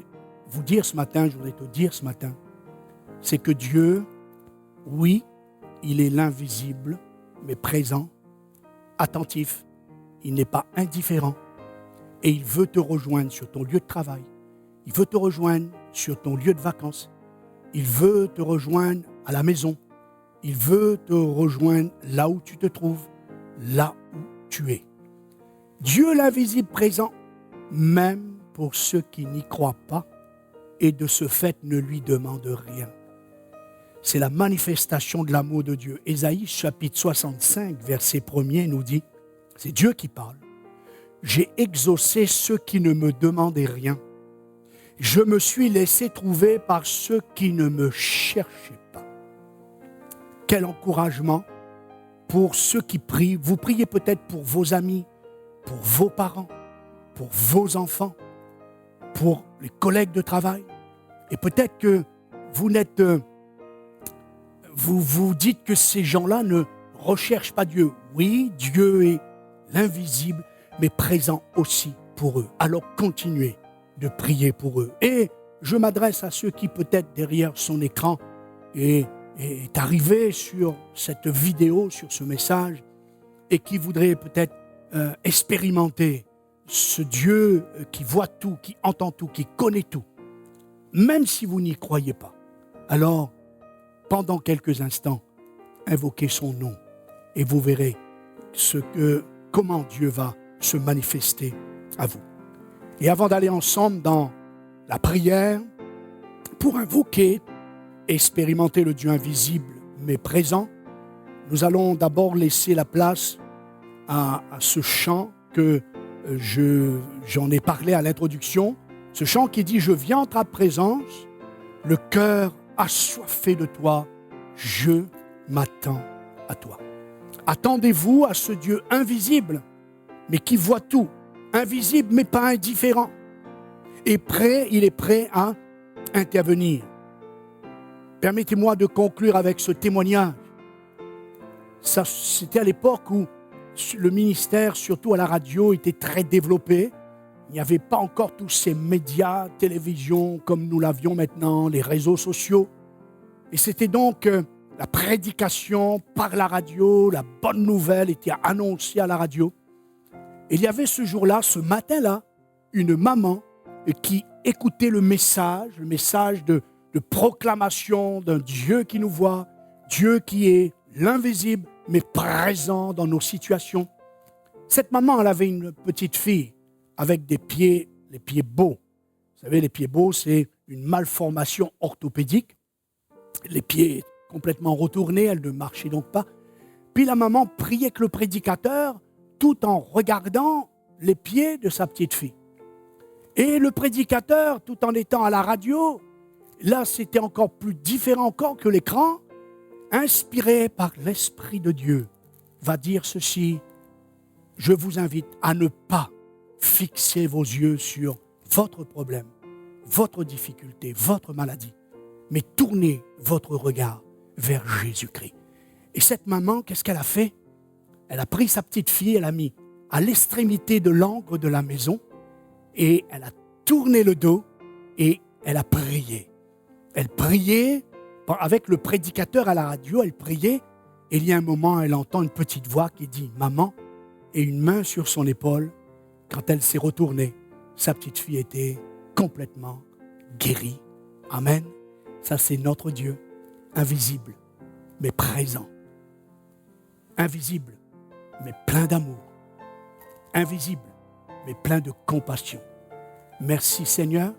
vous dire ce matin, je voudrais te dire ce matin, c'est que Dieu, oui, il est l'invisible, mais présent, attentif, il n'est pas indifférent. Et il veut te rejoindre sur ton lieu de travail. Il veut te rejoindre sur ton lieu de vacances. Il veut te rejoindre à la maison. Il veut te rejoindre là où tu te trouves, là où tu es. Dieu l'invisible présent, même pour ceux qui n'y croient pas et de ce fait ne lui demandent rien. C'est la manifestation de l'amour de Dieu. Ésaïe chapitre 65, verset 1er nous dit, c'est Dieu qui parle. J'ai exaucé ceux qui ne me demandaient rien. Je me suis laissé trouver par ceux qui ne me cherchaient pas. Quel encouragement pour ceux qui prient. Vous priez peut-être pour vos amis, pour vos parents, pour vos enfants, pour les collègues de travail. Et peut-être que vous vous dites que ces gens-là ne recherchent pas Dieu. Oui, Dieu est l'invisible, mais présent aussi pour eux. Alors continuez de prier pour eux. Et je m'adresse à ceux qui peut-être derrière son écran est arrivé sur cette vidéo, sur ce message, et qui voudraient peut-être expérimenter ce Dieu qui voit tout, qui entend tout, qui connaît tout. Même si vous n'y croyez pas, alors pendant quelques instants, invoquez son nom et vous verrez comment Dieu va se manifester à vous. Et avant d'aller ensemble dans la prière, pour invoquer et expérimenter le Dieu invisible mais présent, nous allons d'abord laisser la place à ce chant que j'en ai parlé à l'introduction. Ce chant qui dit « Je viens en ta présence, le cœur assoiffé de toi, je m'attends à toi. » Attendez-vous à ce Dieu invisible, mais qui voit tout, invisible mais pas indifférent. Et il est prêt à intervenir. Permettez-moi de conclure avec ce témoignage. C'était à l'époque où le ministère, surtout à la radio, était très développé. Il n'y avait pas encore tous ces médias, télévision, comme nous l'avions maintenant, les réseaux sociaux. Et c'était donc la prédication par la radio, la bonne nouvelle était annoncée à la radio. Et il y avait ce jour-là, ce matin-là, une maman qui écoutait le message de proclamation d'un Dieu qui nous voit, Dieu qui est l'invisible, mais présent dans nos situations. Cette maman, elle avait une petite fille avec les pieds beaux. Vous savez, les pieds beaux, c'est une malformation orthopédique. Les pieds complètement retournés, elle ne marchait donc pas. Puis la maman priait avec le prédicateur tout en regardant les pieds de sa petite fille. Et le prédicateur, tout en étant à la radio, là c'était encore plus différent encore que l'écran, inspiré par l'Esprit de Dieu, va dire ceci: je vous invite à ne pas fixer vos yeux sur votre problème, votre difficulté, votre maladie, mais tournez votre regard vers Jésus-Christ. Et cette maman, qu'est-ce qu'elle a fait? Elle a pris sa petite fille, elle l'a mis à l'extrémité de l'angle de la maison et elle a tourné le dos et elle a prié. Elle priait avec le prédicateur à la radio, elle priait et il y a un moment, elle entend une petite voix qui dit « Maman » et une main sur son épaule. Quand elle s'est retournée, sa petite fille était complètement guérie. Amen. Ça, c'est notre Dieu, invisible, mais présent. Invisible, mais plein d'amour. Invisible, mais plein de compassion. Merci Seigneur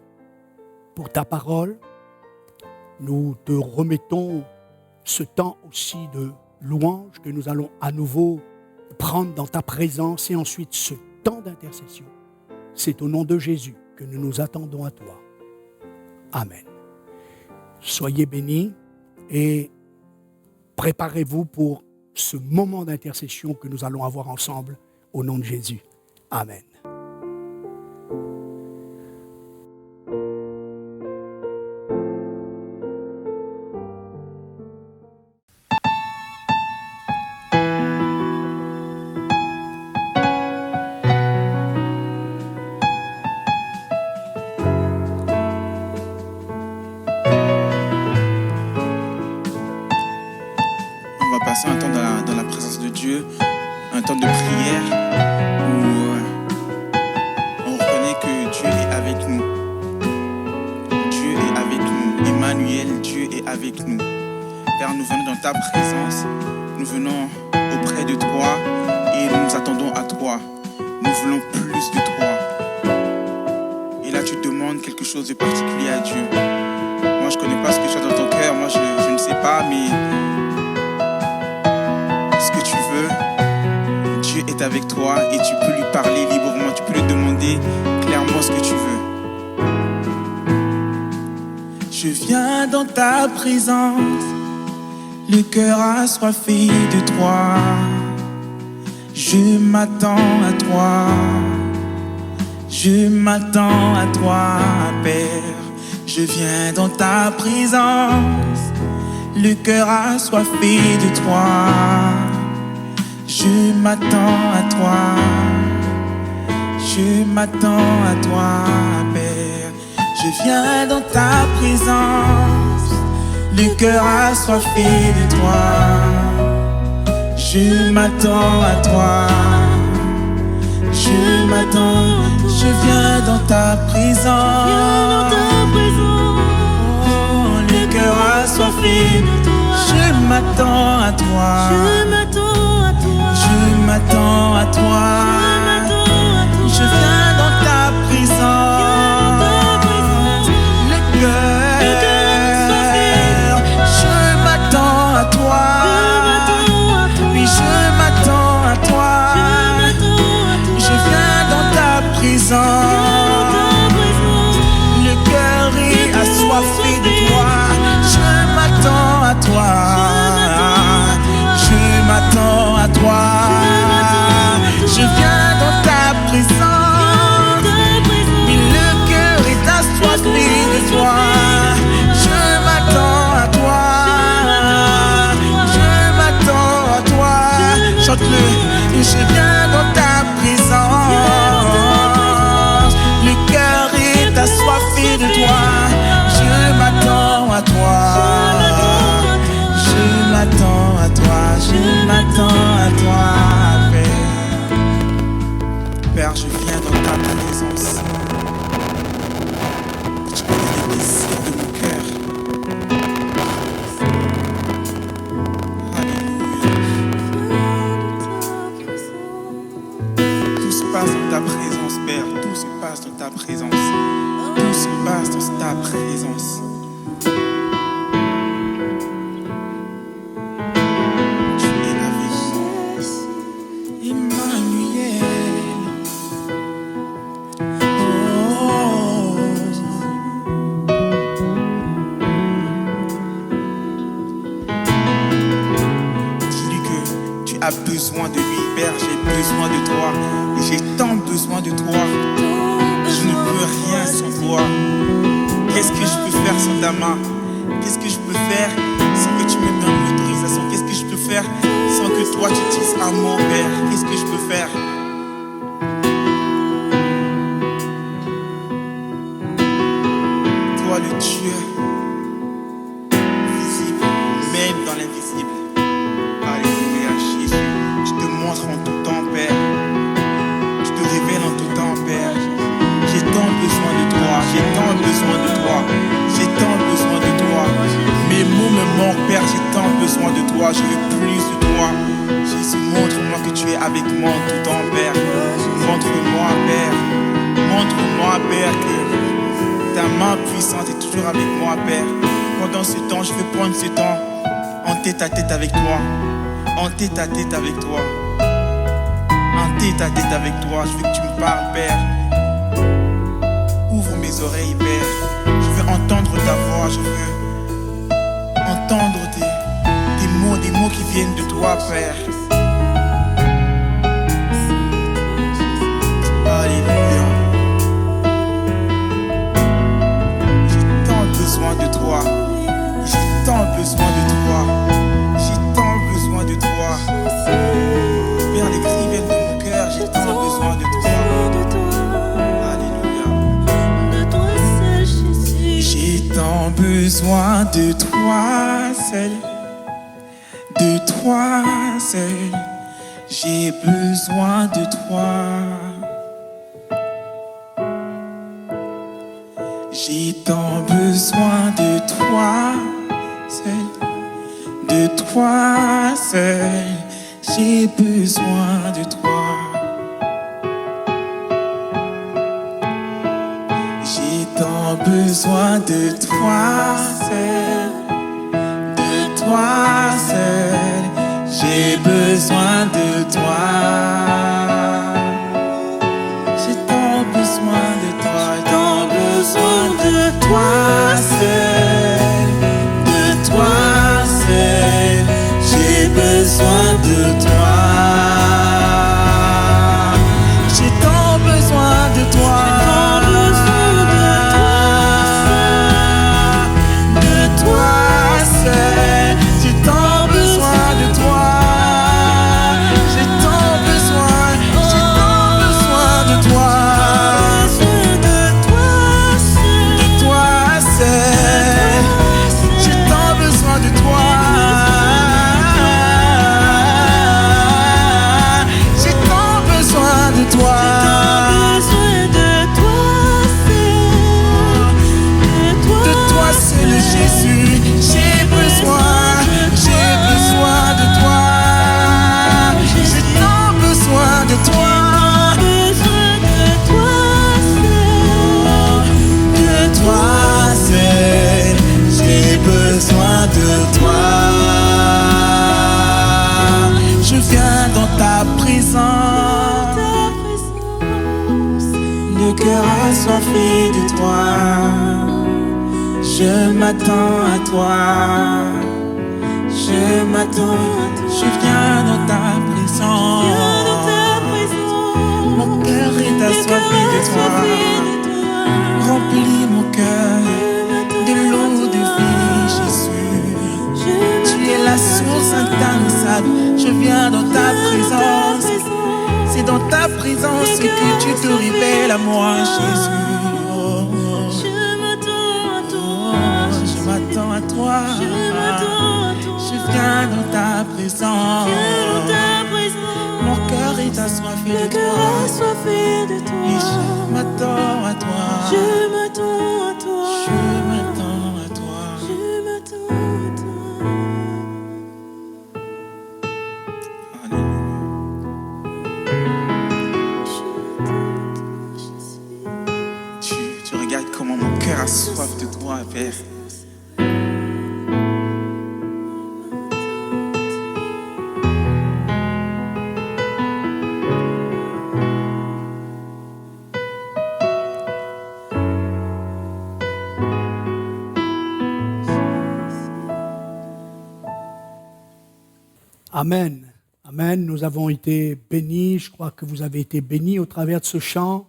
pour ta parole. Nous te remettons ce temps aussi de louange que nous allons à nouveau prendre dans ta présence et ensuite ce temps d'intercession. C'est au nom de Jésus que nous nous attendons à toi. Amen. Soyez bénis et préparez-vous pour ce moment d'intercession que nous allons avoir ensemble au nom de Jésus. Amen. Passer un temps dans la présence de Dieu, un temps de prière où on reconnaît que Dieu est avec nous. Dieu est avec nous. Emmanuel, Dieu est avec nous. Père, nous venons dans ta présence, nous venons auprès de toi et nous nous attendons à toi. Nous voulons plus de toi. Et là, tu demandes quelque chose de particulier à Dieu. Moi, je ne connais pas ce que tu as dans ton cœur, moi, je ne sais pas, mais ce que tu veux, Dieu est avec toi et tu peux lui parler librement, tu peux lui demander clairement ce que tu veux. Je viens dans ta présence, le cœur assoiffé de toi. Je m'attends à toi, je m'attends à toi, Père. Je viens dans ta présence, le cœur assoiffé de toi. Je m'attends à toi, je m'attends à toi, Père. Je viens dans ta présence, le cœur assoiffé de toi. Je m'attends à toi, je m'attends, je viens dans ta présence. Oh, le cœur assoiffé de toi. Je m'attends à toi. Je m'attends à toi, je viens dans ta présence, le cœur, je m'attends à toi, oui je m'attends à toi, je viens dans ta présence, le cœur est assoiffé de toi, je m'attends à toi. Je m'attends à toi, je viens dans ta présence, mais le cœur est assoiffé de toi. Je m'attends à toi, je m'attends à toi. Chante-le, je viens dans ta présence, le cœur est assoiffé de toi. Je m'attends à toi. Je m'attends à toi, je m'attends à toi, Père. Père, je viens dans ta présence. Tu connais les désirs de mon cœur. Alléluia. Tout se passe dans ta présence, Père. Tout se passe dans ta présence. Tout se passe dans ta présence. Besoin de lui, Père, j'ai besoin de toi et j'ai tant besoin de toi. Je ne peux rien sans toi. Qu'est-ce que je peux faire sans ta main? Qu'est-ce que je peux faire sans que tu me donnes l'autorisation? Qu'est-ce que je peux faire sans que toi tu dises un mot, Père? Qu'est-ce que je peux faire? Toi, le Dieu visible, même dans l'invisible. Alléluia, Jésus. Je te montre en tout temps, Père. Je te révèle en tout temps, Père. J'ai tant besoin de toi, j'ai tant besoin de toi, j'ai tant besoin de toi. Mes mots me manquent, Père, j'ai tant besoin de toi, je veux plus de toi. Jésus, montre-moi que tu es avec moi en tout temps, Père. Montre-moi, Père. Montre-moi, Père, que ta main puissante est toujours avec moi, Père. Pendant ce temps, je veux prendre ce temps en tête à tête avec toi. En tête à tête avec toi. En tête à tête avec toi. Je veux que tu me parles, Père. Ouvre mes oreilles, Père. Je veux entendre ta voix. Je veux entendre des mots qui viennent de toi, Père. Alléluia. J'ai tant besoin de toi. J'ai tant besoin de toi. J'ai tant besoin de toi. Père, les cris viennent de mon cœur. J'ai tant besoin de toi. J'ai tant besoin de toi seul, de toi seul. J'ai besoin de toi. J'ai tant besoin de toi seul, de toi seul. J'ai besoin de toi. J'ai tant besoin de toi seul, de toi seul. J'ai besoin de toi. J'ai tant besoin de toi, tant besoin de toi seul, de toi seul. J'ai besoin de toi. J'ai tant besoin de toi. Le cœur assoiffé de toi, je m'attends à toi, je m'attends, je viens dans ta présence. Mon cœur est assoiffé de toi, remplis mon cœur de l'eau de vie, Jésus. Tu es la source intarissable, je viens dans ta présence. C'est dans ta présence que tu te révèles à moi, Jésus. Oh, oh. Je m'attends à toi. Je viens dans ta présence. Mon cœur est assoiffé de toi. Et je m'attends à toi. Je m'attends à toi. Je m'attends à toi. Je m'attends à toi. Tu regardes comment mon cœur a soif de toi, Père. Amen. Amen. Nous avons été bénis. Je crois que vous avez été bénis au travers de ce chant.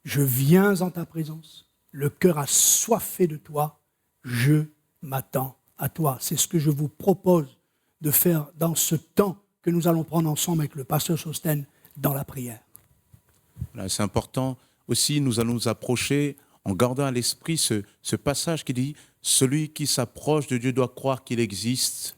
Je viens en ta présence. Le cœur assoiffé de toi. Je m'attend à toi. C'est ce que je vous propose de faire dans ce temps que nous allons prendre ensemble avec le pasteur Sostène dans la prière. Voilà, c'est important aussi, nous allons nous approcher en gardant à l'esprit ce passage qui dit « Celui qui s'approche de Dieu doit croire qu'il existe,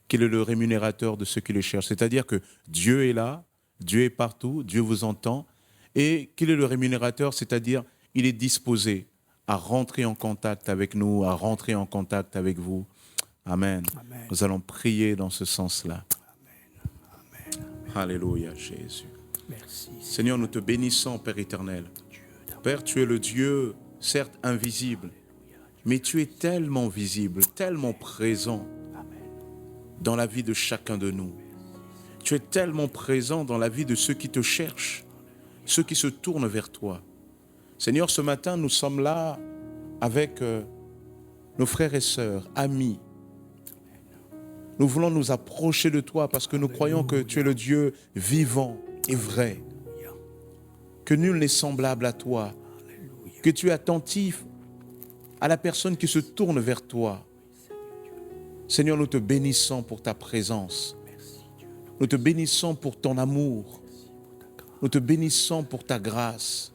qu'il est le rémunérateur de ceux qui le cherchent. » C'est-à-dire que Dieu est là, Dieu est partout, Dieu vous entend, et qu'il est le rémunérateur, c'est-à-dire il est disposé à rentrer en contact avec nous, à rentrer en contact avec vous. Amen. Amen. Nous allons prier dans ce sens-là. Amen. Alléluia, Jésus. Merci. Seigneur, nous te bénissons, Père éternel. Père, tu es le Dieu, certes invisible, mais tu es tellement visible, tellement présent dans la vie de chacun de nous. Tu es tellement présent dans la vie de ceux qui te cherchent, ceux qui se tournent vers toi. Seigneur, ce matin, nous sommes là avec nos frères et sœurs, amis. Nous voulons nous approcher de toi parce que nous croyons que tu es le Dieu vivant et vrai, que nul n'est semblable à toi, que tu es attentif à la personne qui se tourne vers toi. Seigneur, nous te bénissons pour ta présence. Nous te bénissons pour ton amour. Nous te bénissons pour ta grâce.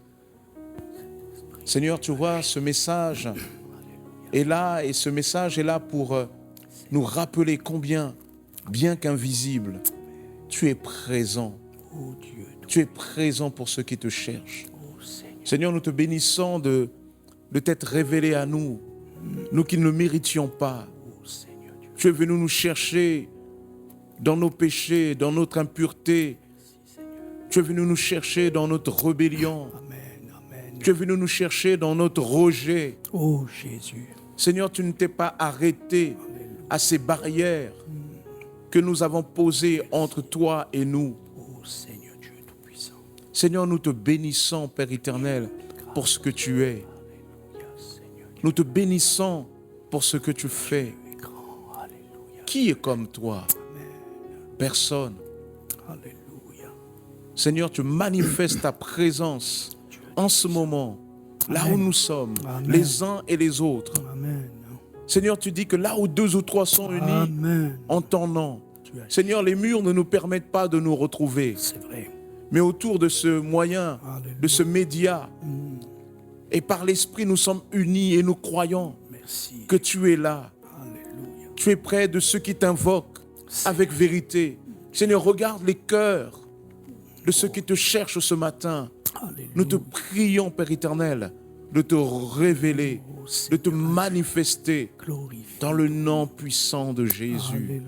Seigneur, tu vois, ce message est là et ce message est là pour nous rappeler combien, bien qu'invisible, tu es présent. Tu es présent pour ceux qui te cherchent. Seigneur, nous te bénissons de t'être révélé à nous, nous qui ne le méritions pas. Tu es venu nous chercher dans nos péchés, dans notre impureté. Tu es venu nous chercher dans notre rébellion. Tu es venu nous chercher dans notre rejet. Oh Jésus. Seigneur, tu ne t'es pas arrêté à ces barrières que nous avons posées entre toi et nous. Oh Seigneur Dieu Tout-Puissant. Seigneur, nous te bénissons, Père éternel, pour ce que tu es. Nous te bénissons pour ce que tu fais. Qui est comme toi? Personne. Alléluia. Seigneur, tu manifestes ta présence en ce moment, là où nous sommes, Amen. les uns et les autres. Amen. Seigneur, tu dis que là où 2 ou 3 sont unis Amen. en ton nom, Seigneur, les murs ne nous permettent pas de nous retrouver. C'est vrai. Mais autour de ce moyen, de ce média, et par l'Esprit, nous sommes unis et nous croyons Merci. que tu es là. Alléluia. Tu es près de ceux qui t'invoquent avec vérité. Seigneur, regarde les cœurs de ceux qui te cherchent ce matin. Alléluia. Nous te prions, Père éternel, de te révéler, de te manifester Glorifié. dans le nom puissant de Jésus. Alléluia.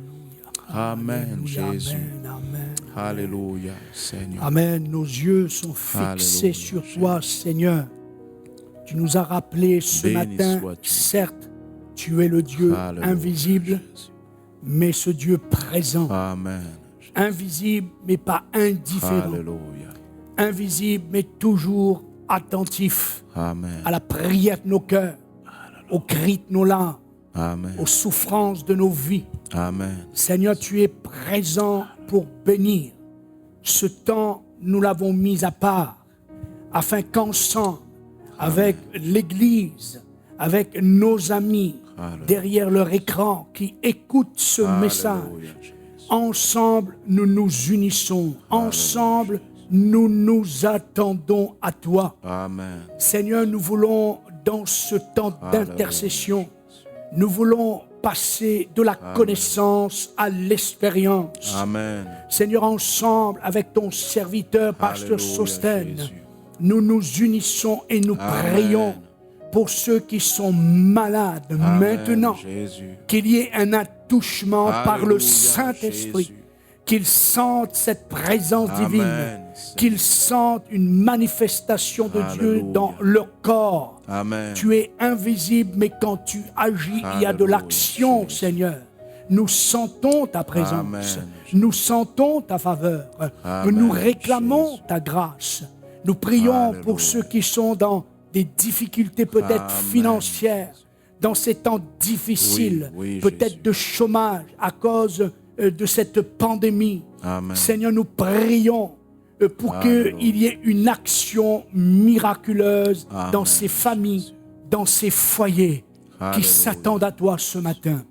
Amen, Alléluia. Jésus. Amen. Amen. Alléluia, Seigneur. Amen. Nos yeux sont fixés Alléluia, sur toi, Seigneur. Tu nous as rappelé ce Béni matin, sois-tu. certes, tu es le Dieu Alléluia, invisible, Jésus. mais ce Dieu présent. Amen. Invisible, mais pas indifférent. Alléluia. Invisible, mais toujours attentif Amen. à la prière de nos cœurs, aux cris de nos larmes, Amen. aux souffrances de nos vies. Amen. Seigneur, tu es présent pour bénir. Ce temps, nous l'avons mis à part, afin qu'ensemble, avec l'Église, avec nos amis, Alléluia. derrière leur écran, qui écoutent ce message, Alléluia, Jésus. ensemble, nous nous unissons. Ensemble, nous nous attendons à toi. Amen. Seigneur, nous voulons, dans ce temps d'intercession, nous voulons passer de la connaissance à l'expérience. Amen. Seigneur, ensemble, avec ton serviteur, Pasteur Alléluia, Sostène, Jésus. nous nous unissons et nous Amen. prions pour ceux qui sont malades Amen, maintenant, Jésus. qu'il y ait un attouchement par le Alléluia, Saint-Esprit, Jésus. qu'ils sentent cette présence divine, Amen. qu'ils sentent une manifestation de Dieu Alléluia. dans leur corps. Amen. Tu es invisible, mais quand tu agis, il y a de Alléluia, l'action, Jésus. Seigneur. Nous sentons ta présence. Amen. Nous sentons ta faveur. Amen, Nous réclamons Jésus. ta grâce. Nous prions Alléluia. pour ceux qui sont dans des difficultés peut-être Amen. financières, dans ces temps difficiles, Oui, oui, peut-être Jésus. de chômage à cause de cette pandémie. Amen. Seigneur, nous prions pour Alléluia. qu'il y ait une action miraculeuse Amen. dans ces familles, dans ces foyers. qui s'attendent à toi ce matin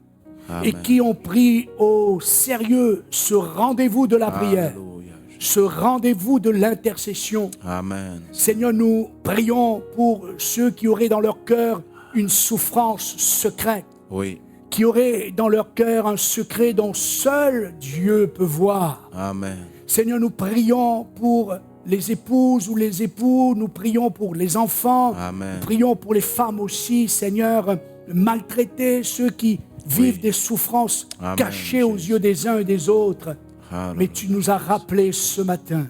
Amen. et qui ont pris au sérieux ce rendez-vous de la prière, Alléluia. ce rendez-vous de l'intercession. Amen. Seigneur, nous prions pour ceux qui auraient dans leur cœur une souffrance secrète, Oui. qui auraient dans leur cœur un secret dont seul Dieu peut voir. Amen. Seigneur, nous prions pour les épouses ou les époux, nous prions pour les enfants, Amen. nous prions pour les femmes aussi, Seigneur, maltraités, ceux qui vivent des souffrances Amen, cachées aux Jésus. yeux des uns et des autres. Alléluia. Mais tu nous as rappelé ce matin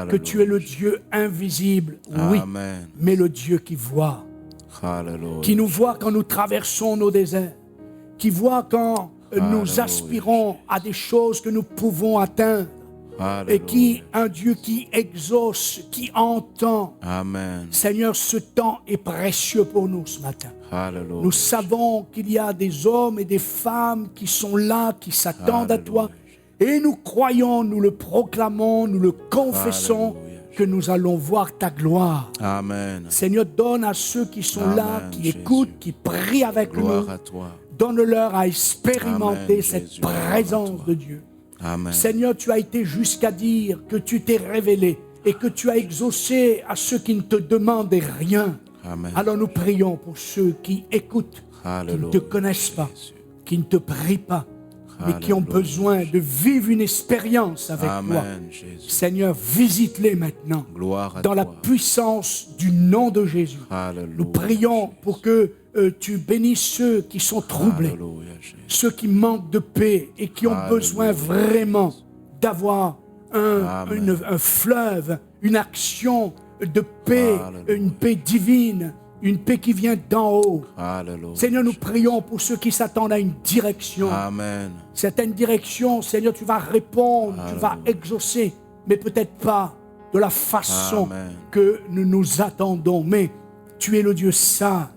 que tu es le Dieu invisible, oui, Amen. mais le Dieu qui voit, Alléluia. qui nous voit quand nous traversons nos déserts, qui voit quand nous Alléluia. aspirons à des choses que nous pouvons atteindre, et Alléluia. qui, un Dieu qui exauce, qui entend. Amen. Seigneur, ce temps est précieux pour nous ce matin. Alléluia. Nous savons qu'il y a des hommes et des femmes qui sont là, qui s'attendent à toi. Et nous croyons, nous le proclamons, nous le confessons, Alléluia. que nous allons voir ta gloire. Amen. Seigneur, donne à ceux qui sont Amen, là, qui Jésus. écoutent, qui prient avec Gloire nous, à toi. donne-leur à expérimenter Amen, cette Jésus. Gloire à présence toi. de Dieu. Amen. Seigneur, tu as été jusqu'à dire que tu t'es révélé et que tu as exaucé à ceux qui ne te demandaient rien. Amen. Alors nous prions pour ceux qui écoutent, qui ne Alléluia, te connaissent pas, Jésus. qui ne te prient pas, mais qui ont Alléluia, besoin de vivre une expérience avec toi. Amen, Jésus. Seigneur, visite-les maintenant Gloire à dans la toi. puissance du nom de Jésus. Alléluia. Nous prions pour que tu bénisses ceux qui sont troublés, Alléluia, Jésus. ceux qui manquent de paix et qui ont Alléluia. besoin vraiment d'avoir Amen. un fleuve, une action de paix, Alléluia. une paix divine, une paix qui vient d'en haut. Alléluia. Seigneur, nous prions pour ceux qui s'attendent à une direction. Amen. Certaines directions, Seigneur, tu vas répondre, tu vas Alléluia. exaucer, mais peut-être pas de la façon Amen. que nous nous attendons. Mais tu es le Dieu sage,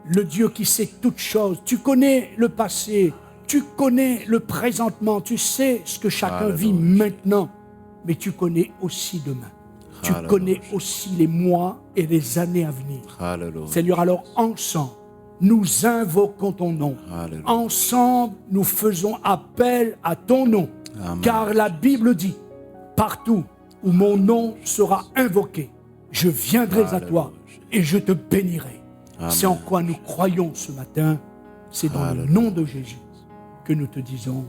le Dieu qui sait toutes choses. Tu connais le passé, tu connais le présentement, tu sais ce que chacun vit Alléluia. maintenant, mais tu connais aussi demain. Tu Alléluia. connais aussi les mois et les années à venir. Alléluia. Seigneur, alors ensemble, nous invoquons ton nom. Alléluia. Ensemble, nous faisons appel à ton nom. Amen. Car la Bible dit, partout où mon nom sera invoqué, je viendrai à toi et je te bénirai. Amen. C'est en quoi nous croyons ce matin. C'est dans le nom de Jésus que nous te disons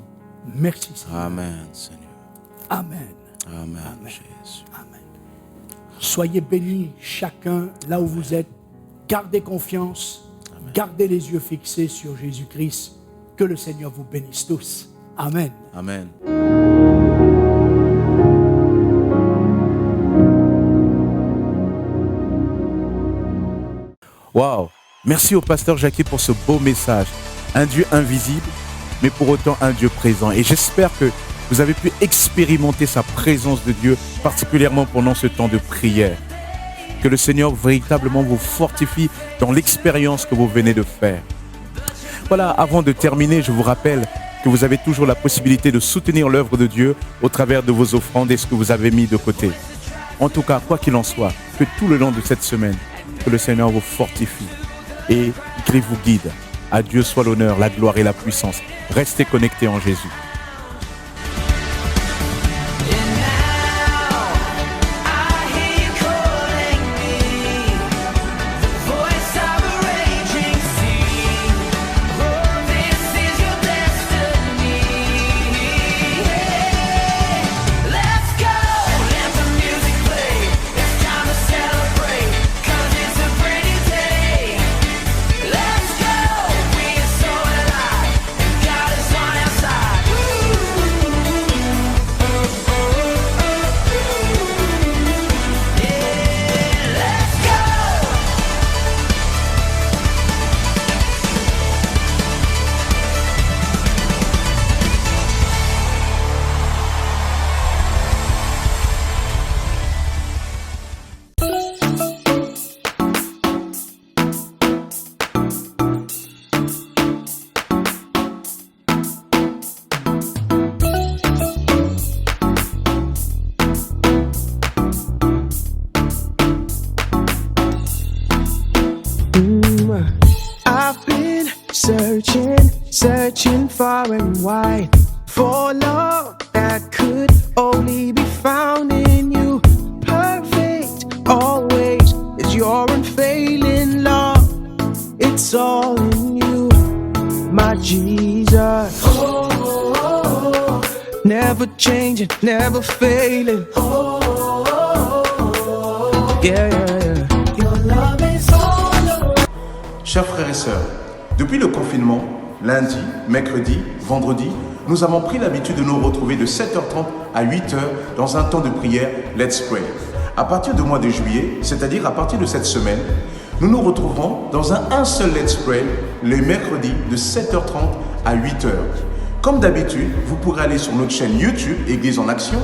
merci Seigneur. Amen, Seigneur. Amen. Amen, Amen. Jésus. Amen. Soyez bénis chacun là où vous êtes. Gardez confiance. Gardez les yeux fixés sur Jésus-Christ. Que le Seigneur vous bénisse tous. Amen. Amen. Waouh! Merci au pasteur Jackie pour ce beau message. Un Dieu invisible, mais pour autant un Dieu présent. Et j'espère que vous avez pu expérimenter sa présence de Dieu, particulièrement pendant ce temps de prière. Que le Seigneur véritablement vous fortifie dans l'expérience que vous venez de faire. Voilà, avant de terminer, je vous rappelle que vous avez toujours la possibilité de soutenir l'œuvre de Dieu au travers de vos offrandes et ce que vous avez mis de côté. En tout cas, quoi qu'il en soit, que tout le long de cette semaine, que le Seigneur vous fortifie et qu'il vous guide. À Dieu soit l'honneur, la gloire et la puissance. Restez connectés en Jésus. Let's go, we're so alive, God is on our side. searching far and wide for love that could only be found in you. Perfect always is your unfailing love. It's all in you, my Jesus. Never changing, never failing. Yeah, yeah, yeah. Your love is all around. Chers frères et sœurs, depuis le confinement, lundi, mercredi, vendredi, nous avons pris l'habitude de nous retrouver de 7h30 à 8h dans un temps de prière Let's Pray. À partir du mois de juillet, c'est-à-dire à partir de cette semaine, nous nous retrouverons dans un seul Let's Pray les mercredis de 7h30 à 8h. Comme d'habitude, vous pourrez aller sur notre chaîne YouTube Église en Action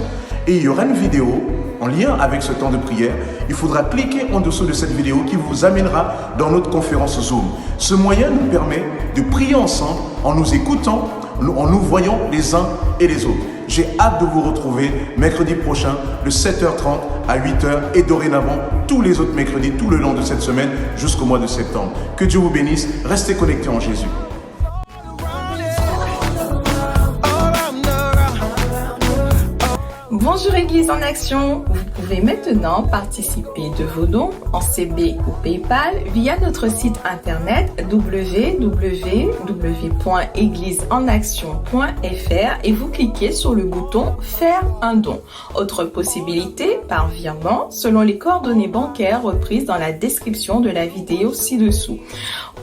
et il y aura une vidéo en lien avec ce temps de prière. Il faudra cliquer en dessous de cette vidéo qui vous amènera dans notre conférence Zoom. Ce moyen nous permet de prier ensemble en nous écoutant, en nous voyant les uns et les autres. J'ai hâte de vous retrouver mercredi prochain de 7h30 à 8h et dorénavant tous les autres mercredis tout le long de cette semaine jusqu'au mois de septembre. Que Dieu vous bénisse. Restez connectés en Jésus. Bonjour Église en Action, vous pouvez maintenant participer de vos dons en CB ou PayPal via notre site internet www.égliseenaction.fr et vous cliquez sur le bouton Faire un don. Autre possibilité, par virement, selon les coordonnées bancaires reprises dans la description de la vidéo ci-dessous,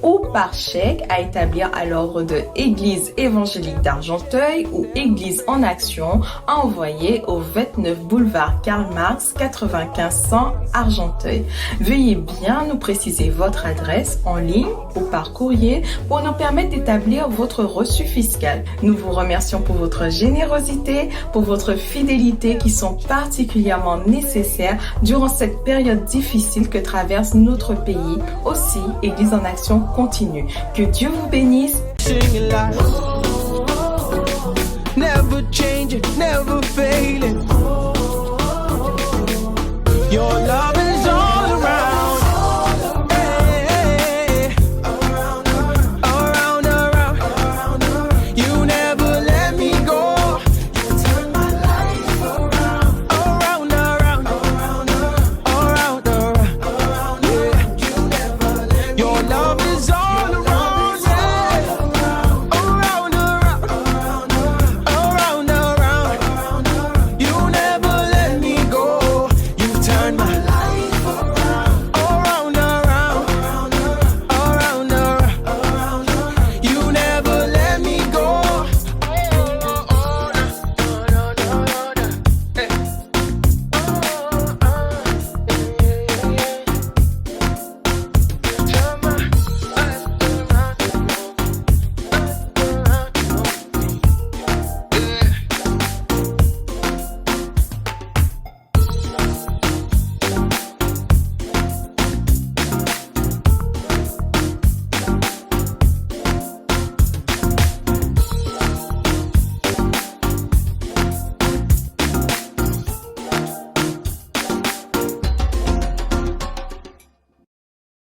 ou par chèque à établir à l'ordre de Église évangélique d'Argenteuil ou Église en Action à envoyer au 29 boulevard Karl Marx 9500 Argenteuil. Veuillez bien nous préciser votre adresse en ligne ou par courrier pour nous permettre d'établir votre reçu fiscal. Nous vous remercions pour votre générosité, pour votre fidélité qui sont particulièrement nécessaires durant cette période difficile que traverse notre pays. Aussi, Église en Action continue. Que Dieu vous bénisse. Never changing, never failing. Your love